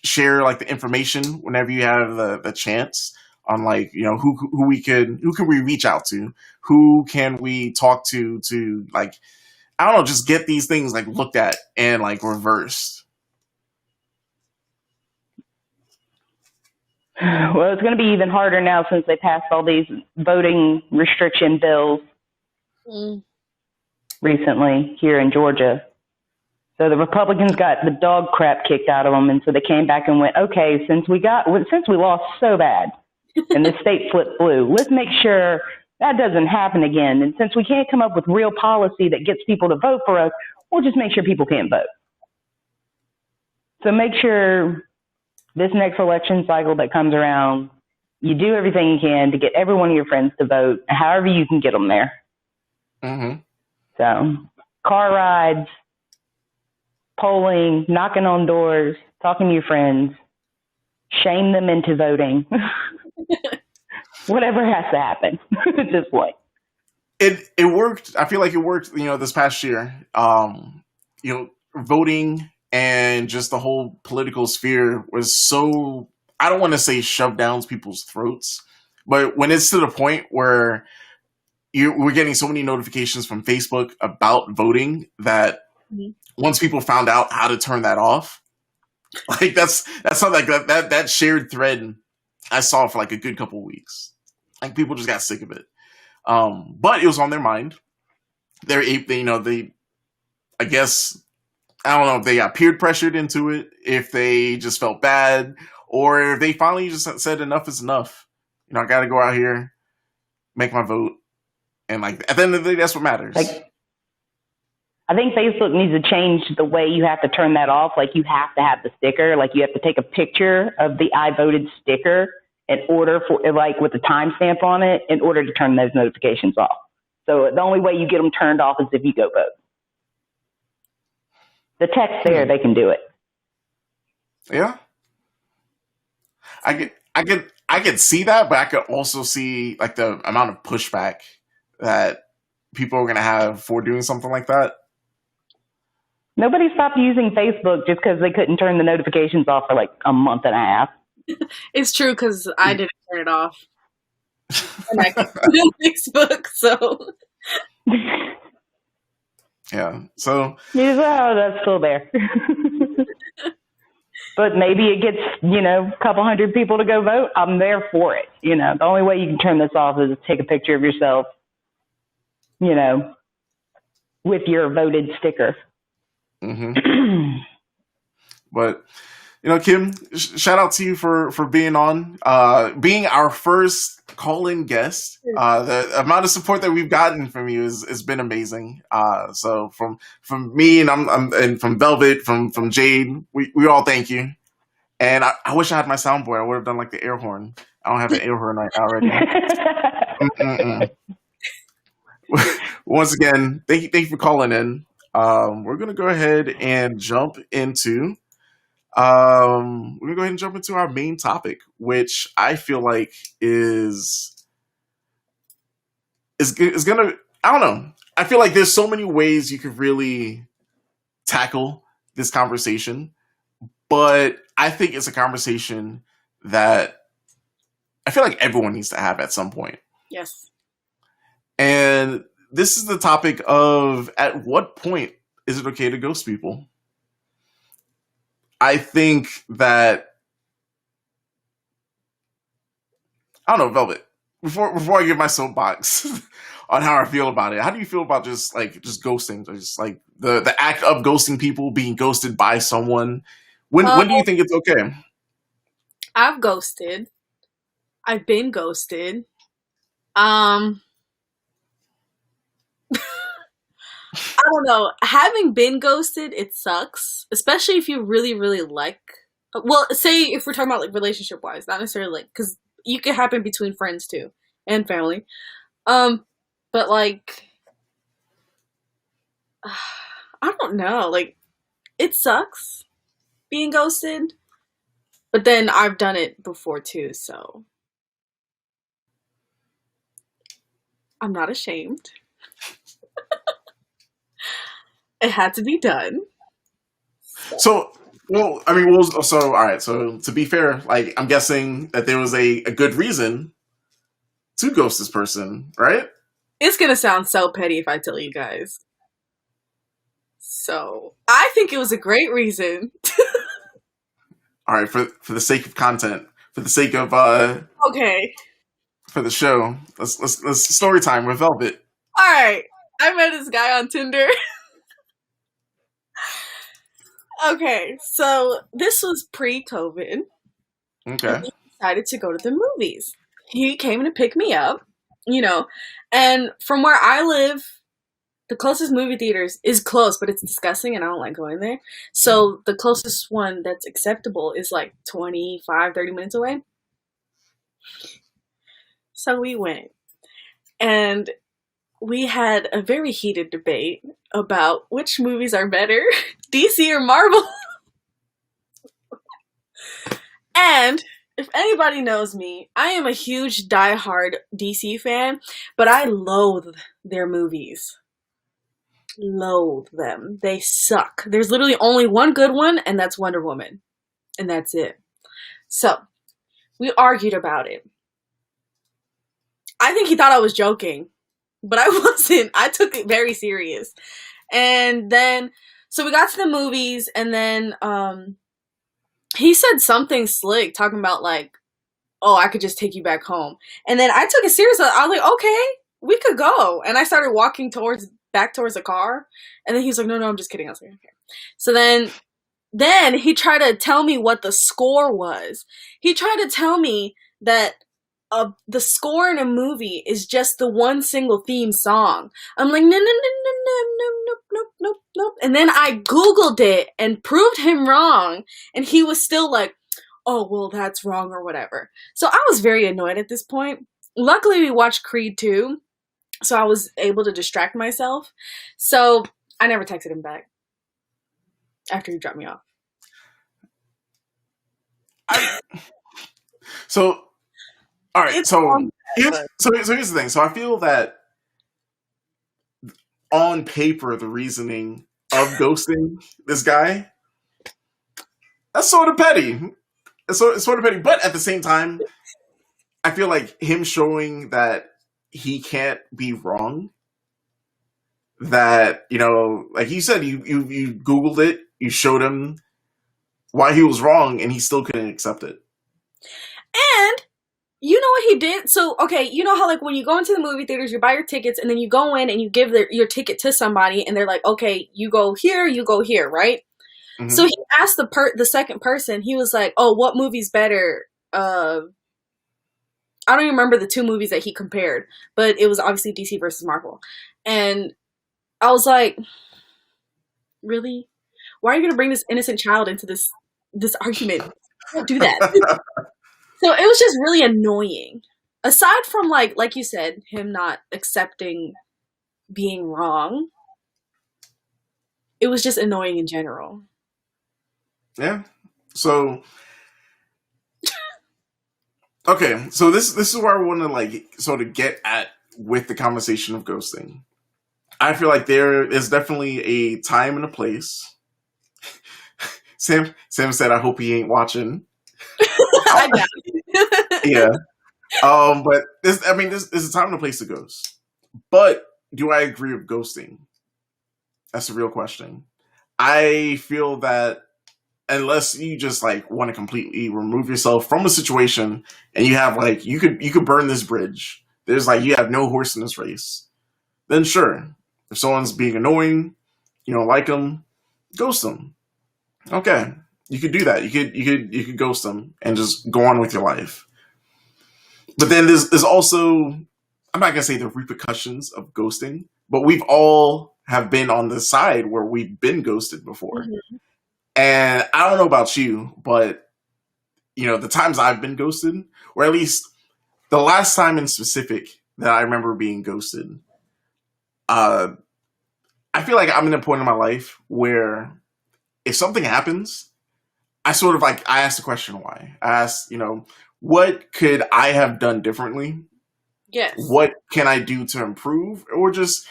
share like the information whenever you have the chance on like who can we reach out to, who can we talk to like I don't know, just get these things like looked at and like reversed. Well, it's going to be even harder now since they passed all these voting restriction bills recently here in Georgia. So the Republicans got the dog crap kicked out of them, and so they came back and went, okay, since we lost so bad and the state flipped blue, let's make sure that doesn't happen again. And since we can't come up with real policy that gets people to vote for us, we'll just make sure people can't vote. So make sure this next election cycle that comes around, you do everything you can to get every one of your friends to vote, however you can get them there. Mm-hmm. So car rides, polling, knocking on doors, talking to your friends, shame them into voting. Whatever has to happen at this point. It worked. I feel like it worked, this past year. Voting and just the whole political sphere was so, I don't want to say shoved down people's throats, but when it's to the point where we're getting so many notifications from Facebook about voting that once people found out how to turn that off, like that's something like that shared thread I saw for like a good couple of weeks. Like people just got sick of it. But it was on their mind. I guess, I don't know if they got peer pressured into it, if they just felt bad, or if they finally just said enough is enough. I got to go out here, make my vote. And like at the end of the day, that's what matters. Like, I think Facebook needs to change the way you have to turn that off. Like you have to have the sticker. Like you have to take a picture of the I voted sticker in order for, like with the timestamp on it, in order to turn those notifications off. So the only way you get them turned off is if you go vote. The text there, they can do it. Yeah. I could see that, but I could also see like the amount of pushback that people are going to have for doing something like that. Nobody stopped using Facebook just because they couldn't turn the notifications off for like a month and a half. It's true because I didn't turn it off. And I couldn't Facebook, so. Yeah, so. That's still there. But maybe it gets, a couple hundred people to go vote. I'm there for it. The only way you can turn this off is to take a picture of yourself, with your voted sticker. Mm-hmm. But, Kim, shout out to you for being on, being our first call-in guest. The amount of support that we've gotten from you has been amazing. So from me and from Velvet, from Jade, we all thank you. And I wish I had my soundboard. I would have done like the air horn. I don't have an air horn already. Once again, thank you for calling in. We're gonna go ahead and jump into our main topic, which I feel like is gonna, I don't know. I feel like there's so many ways you could really tackle this conversation, but I think it's a conversation that I feel like everyone needs to have at some point. Yes. And this is the topic of, at what point is it okay to ghost people? I think that, I don't know, Velvet, before I give my soapbox on how I feel about it, how do you feel about just ghosting, or just like the act of ghosting people, being ghosted by someone? When do you think it's okay? I've ghosted. I've been ghosted. I don't know. Having been ghosted, it sucks. Especially if you really, really like... Well, say if we're talking about like relationship-wise, not necessarily like... Because it could happen between friends too. And family. But like... I don't know. Like, it sucks being ghosted. But then I've done it before too, so... I'm not ashamed. It had to be done. So, well, I mean, so all right. So, to be fair, like I'm guessing that there was a good reason to ghost this person, right? It's gonna sound so petty if I tell you guys. So I think it was a great reason. All right, for the sake of content, for the sake of Okay. for the show, let's story time with Velvet. Alright. I met this guy on Tinder. Okay, so this was pre-COVID. Okay. And we decided to go to the movies. He came to pick me up, you know, and from where I live, the closest movie theaters is close, but it's disgusting and I don't like going there. So the closest one that's acceptable is like 25, 30 minutes away. So we went and we had a very heated debate about which movies are better, DC or Marvel. And if anybody knows me, I am a huge diehard DC fan, but I loathe their movies. Loathe them. They suck. There's literally only one good one, and that's Wonder Woman. And that's it. So, we argued about it. I think he thought I was joking, but I wasn't. I took it very serious. And then, so we got to the movies, and then, he said something slick, talking about like, oh, I could just take you back home. And then I took it seriously. I was like, okay, we could go. And I started walking back towards the car. And then he was like, no, I'm just kidding. I was like, okay. So then he tried to tell me what the score was. He tried to tell me that the score in a movie is just the one single theme song. I'm like, no, nope. And then I Googled it and proved him wrong. And he was still like, oh, well, that's wrong or whatever. So I was very annoyed at this point. Luckily, we watched Creed 2. So I was able to distract myself. So I never texted him back after he dropped me off. So, all right. It's So wrong, here's but- here's the thing. So I feel that on paper, the reasoning of ghosting this guy, that's sort of petty. It's sort of petty, but at the same time, I feel like him showing that he can't be wrong. That, you know, like you said, you Googled it, you showed him why he was wrong, and he still couldn't accept it. And you know what he did? So, okay, you know how like when you go into the movie theaters, you buy your tickets, and then you go in and you give your ticket to somebody, and they're like, okay, you go here, right? Mm-hmm. So he asked the second person, he was like, oh, what movie's better? I don't even remember the two movies that he compared, but it was obviously DC versus Marvel. And I was like, really? Why are you going to bring this innocent child into this argument? Don't do that. So it was just really annoying. Aside from like you said, him not accepting being wrong, it was just annoying in general. Yeah. So okay, so this is where I want to like sort of get at with the conversation of ghosting. I feel like there is definitely a time and a place. Sam said, "I hope he ain't watching." I doubt it. Yeah. But there's a time and a place to ghost. But do I agree with ghosting? That's the real question. I feel that unless you just like want to completely remove yourself from a situation and you have like you could burn this bridge. There's like you have no horse in this race. Then sure, if someone's being annoying, you don't like them, ghost them. Okay, you could do that. You could ghost them and just go on with your life. But then there's also, I'm not gonna say the repercussions of ghosting, but we've all have been on the side where we've been ghosted before. Mm-hmm. And I don't know about you, but you know, the times I've been ghosted, or at least the last time in specific that I remember being ghosted, I feel like I'm in a point in my life where if something happens, I sort of like, I ask the question why. I ask, you know, what could I have done differently? Yes. What can I do to improve? Or just,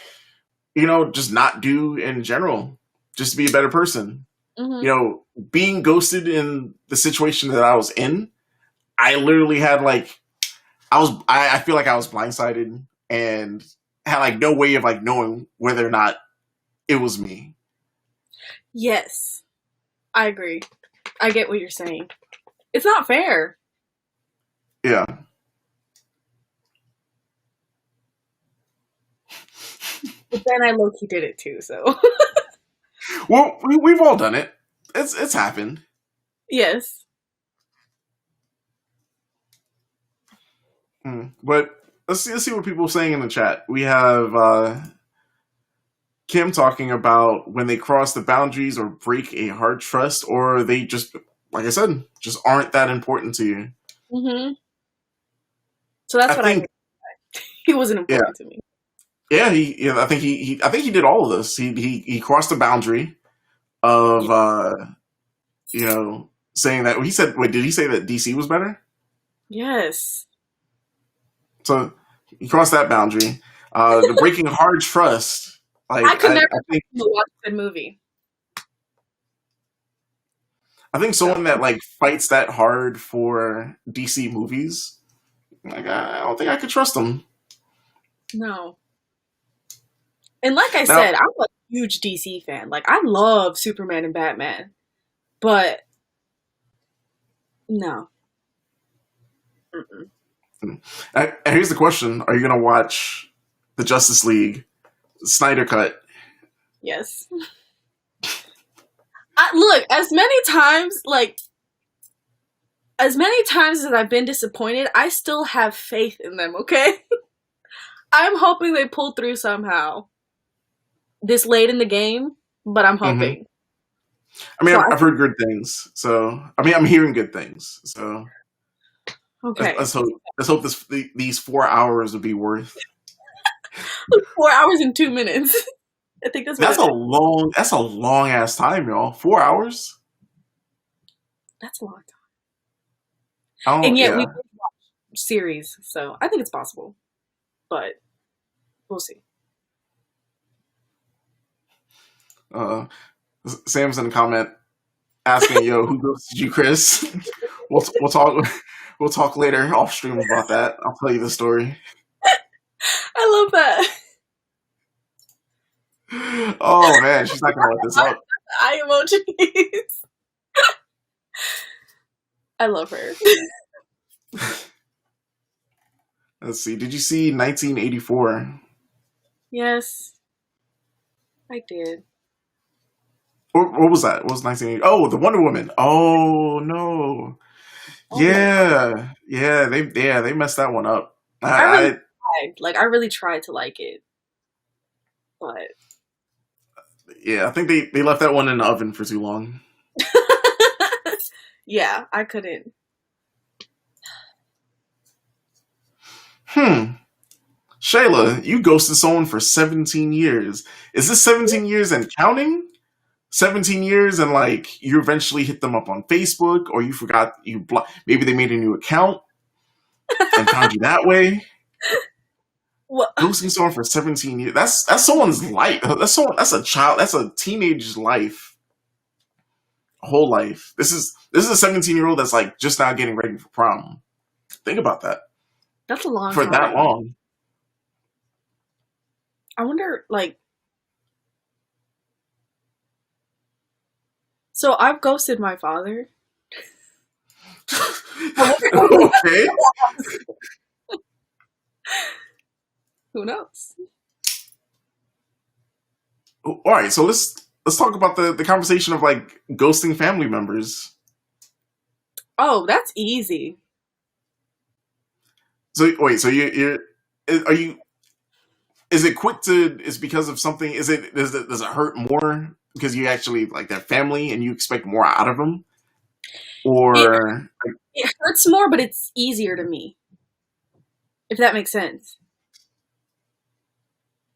you know, just not do in general, just to be a better person. Mm-hmm. You know, being ghosted in the situation that I was in, I literally had like I feel like I was blindsided and had like no way of like knowing whether or not it was me. Yes, I agree. I get what you're saying. It's not fair. Yeah. But then I low-key did it too, so. Well, we've all done it. It's happened. Yes. But let's see what people are saying in the chat. We have Kim talking about when they cross the boundaries or break a hard trust, or they just, like I said, just aren't that important to you. Mm-hmm. So that's what I mean. He wasn't important to me. Yeah, I think I think he did all of this. He crossed the boundary of you know, saying that he said. Wait, did he say that DC was better? Yes. So he crossed that boundary. The breaking hard trust. Like I could never think, watch the movie. I think someone that like fights that hard for DC movies, like I don't think I could trust them. No. And like I said, I'm a huge DC fan. Like I love Superman and Batman, but no. And here's the question: are you going to watch the Justice League Snyder Cut? Yes. Look, as many times as I've been disappointed, I still have faith in them, okay? I'm hoping they pull through somehow. This late in the game, but I'm hoping. I mean, I've heard good things. So, I mean, I'm hearing good things. So, okay. Let's hope these 4 hours will be worth 4 hours and 2 minutes. I think that's a long ass time, y'all. 4 hours. That's a long time. And yet we watch series, so I think it's possible, but we'll see. Sam's in the comment asking, "Yo, who ghosted you, Chris?" We'll talk later off stream about that. I'll tell you the story. I love that. Oh man, she's not gonna let this out. I emojis. I love her. Let's see. Did you see 1984? Yes, I did. What was that? What was 1980? Oh, the Wonder Woman. Oh no. Oh, yeah, they messed that one up. I really tried to like it, but yeah, I think they left that one in the oven for too long. yeah, I couldn't. Shayla, you ghosted someone for 17 years. Is this 17 years and counting? 17 years and like you eventually hit them up on Facebook, or you forgot maybe they made a new account and found you that way. What? Ghosting someone for 17 years. That's someone's life. That's a child. That's a teenager's life. A whole life. This is a 17-year-old that's like just now getting ready for prom. Think about that. That's a long for time. that long. I wonder, like, so I've ghosted my father. Okay. Who knows? All right, so let's talk about the conversation of like ghosting family members. Oh, that's easy. So wait, so are you? Is it quick to? Is because of something? Does it hurt more because you actually like their family and you expect more out of them, or it hurts more, but it's easier to me. If that makes sense.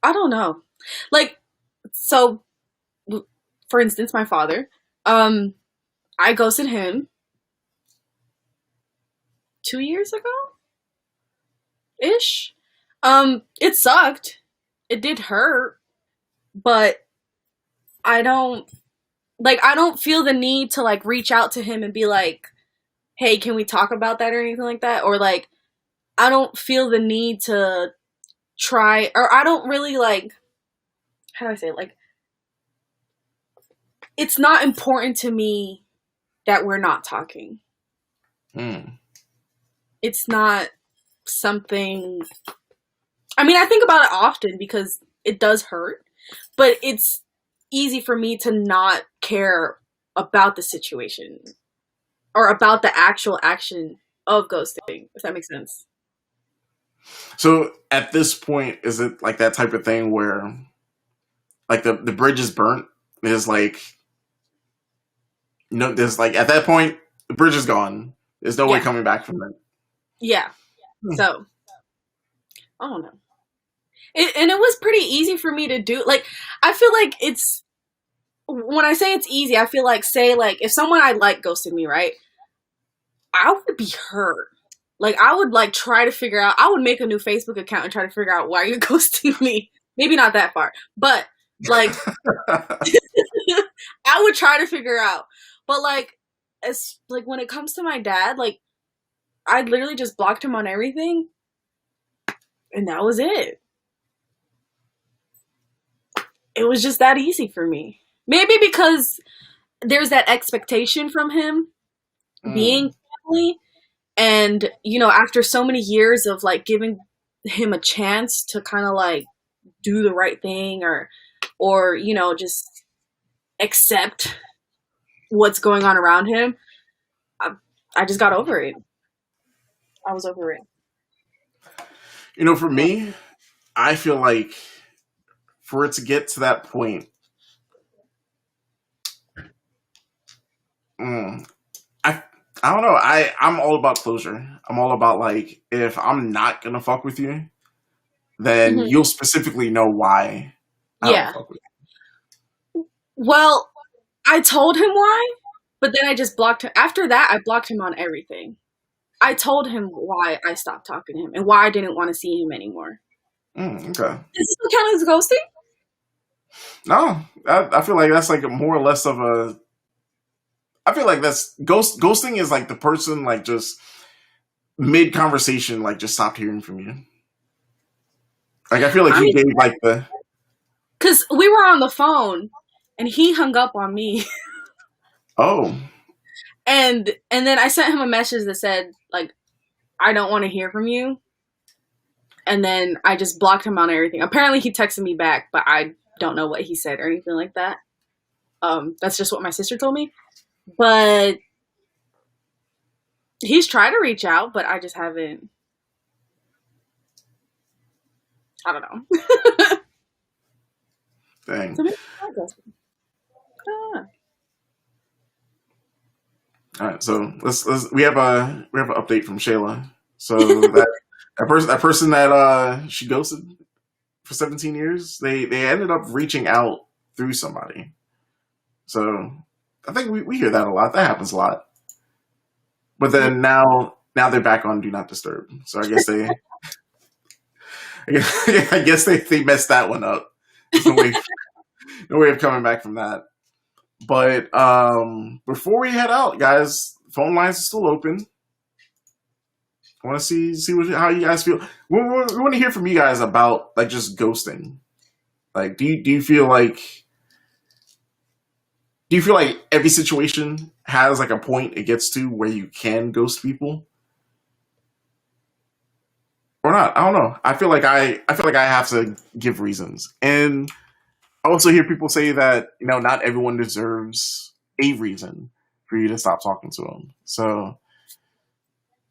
I don't know. Like, so, for instance, my father, I ghosted him 2 years ago? Ish. It sucked. It did hurt, but I don't like, I don't feel the need to, like, reach out to him and be like, hey, can we talk about that or anything like that? Or, like, I don't feel the need to try, or I don't really, like, how do I say it? Like, it's not important to me that we're not talking. It's not something, I mean, I think about it often because it does hurt, but it's easy for me to not care about the situation or about the actual action of ghosting, if that makes sense. So at this point, is it like that type of thing where like the bridge is burnt? There's like, there's like, at that point, the bridge is gone. There's no way coming back from it. Yeah. So, I don't know. And it was pretty easy for me to do. Like, I feel like it's, when I say it's easy, I feel like, say, like, if someone I like ghosted me, right? I would be hurt. Like, I would, like, try to figure out, I would make a new Facebook account and try to figure out why you're ghosting me. Maybe not that far. But, like, I would try to figure out. But, like, as, like, when it comes to my dad, like, I literally just blocked him on everything. And that was it. It was just that easy for me. Maybe because there's that expectation from him being family. And, you know, after so many years of, like, giving him a chance to kind of, like, do the right thing or, you know, just accept what's going on around him, I just got over it. I was over it. You know, for me, I feel like for it to get to that point, I don't know. I'm all about closure. I'm all about, like, if I'm not gonna fuck with you, then you'll specifically know why I don't fuck with you. Well, I told him why, but then I just blocked him. After that, I blocked him on everything. I told him why I stopped talking to him and why I didn't want to see him anymore. Okay. Does this count as ghosting? No, I feel like that's like more or less of a. I feel like that's ghosting is like the person like just mid conversation like just stopped hearing from you. Like I feel like he gave like the. Because we were on the phone and he hung up on me. Oh. And then I sent him a message that said, like, I don't want to hear from you. And then I just blocked him on everything. Apparently he texted me back, but I don't know what he said or anything like that. That's just what my sister told me. But he's tried to reach out, but I just haven't. I don't know. Dang. All right, so let's we have an update from Shayla. So that person that she ghosted for 17 years, they ended up reaching out through somebody. So I think we hear that a lot. That happens a lot. But then now they're back on Do Not Disturb. So I guess they messed that one up. There's no way of coming back from that. But before we head out, guys, phone lines are still open. I want to see how you guys feel. We want to hear from you guys about like just ghosting. Like, do you feel like every situation has like a point it gets to where you can ghost people, or not? I don't know. I feel like I have to give reasons, and I also hear people say that, you know, not everyone deserves a reason for you to stop talking to them. So,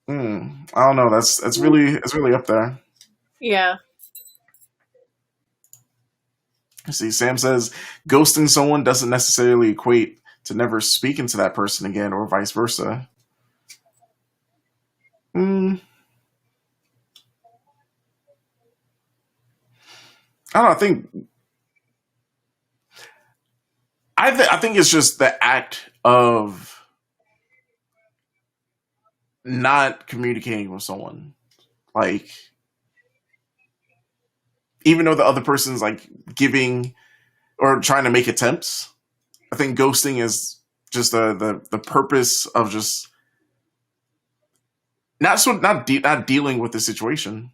I don't know. It's really up there. Yeah. See, Sam says ghosting someone doesn't necessarily equate to never speaking to that person again, or vice versa. I don't know. I think it's just the act of not communicating with someone. Like, even though the other person's like giving or trying to make attempts, I think ghosting is just the purpose of just not dealing with the situation.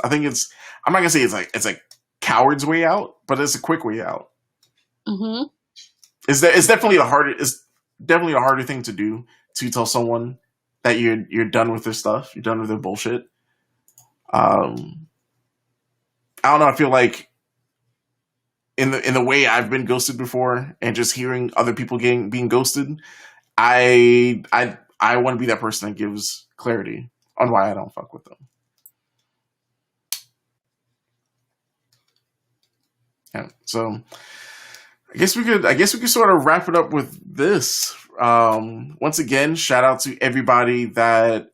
I think I'm not gonna say it's like coward's way out, but it's a quick way out. Mm-hmm. It's definitely the harder thing to do, to tell someone that you're done with their stuff, you're done with their bullshit. I don't know. I feel like in the way I've been ghosted before, and just hearing other people being ghosted, I want to be that person that gives clarity on why I don't fuck with them. Yeah. So I guess we could sort of wrap it up with this. Once again, shout out to everybody that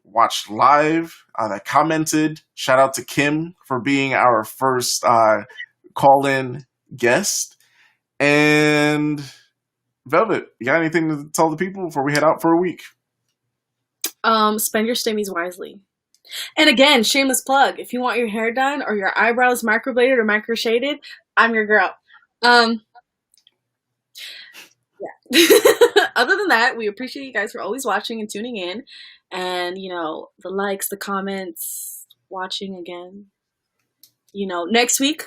watched live, that commented. Shout out to Kim for being our first call-in guest. And Velvet, you got anything to tell the people before we head out for a week? Spend your stimmies wisely. And again, shameless plug. If you want your hair done or your eyebrows microbladed or microshaded, I'm your girl. Yeah. Other than that, we appreciate you guys for always watching and tuning in. And, the likes, the comments, watching again. Next week,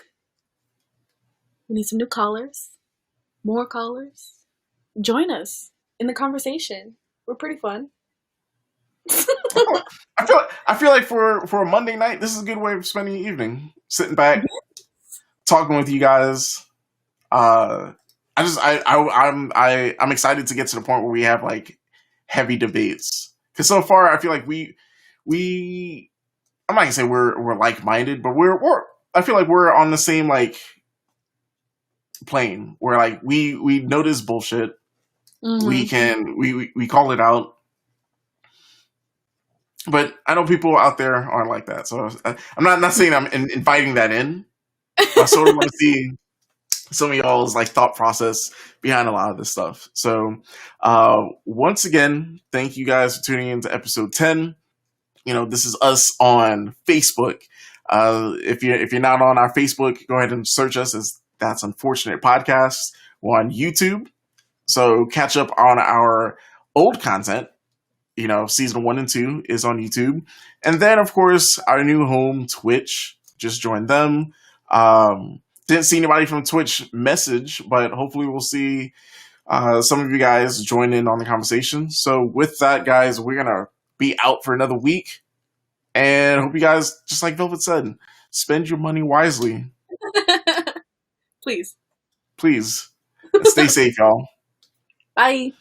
we need some new callers. More callers. Join us in the conversation. We're pretty fun. I feel like for a Monday night, this is a good way of spending the evening, sitting back, talking with you guys. I'm excited to get to the point where we have like heavy debates, because so far I feel like we I'm not gonna say we're like minded, but I feel like we're on the same like plane where like we notice bullshit, we call it out. But I know people out there aren't like that, so I'm not saying I'm inviting that in. I sort of want to see some of y'all's like thought process behind a lot of this stuff. So once again, thank you guys for tuning in to episode 10. This is us on Facebook. If you're not on our Facebook, go ahead and search us as That's Unfortunate Podcast. We're on YouTube, so catch up on our old content. Season 1 and 2 is on YouTube. And then, of course, our new home, Twitch. Just joined them. Didn't see anybody from Twitch message, but hopefully we'll see some of you guys join in on the conversation. So with that, guys, we're going to be out for another week. And hope you guys, just like Velvet said, spend your money wisely. Please. Please. Stay safe, y'all. Bye.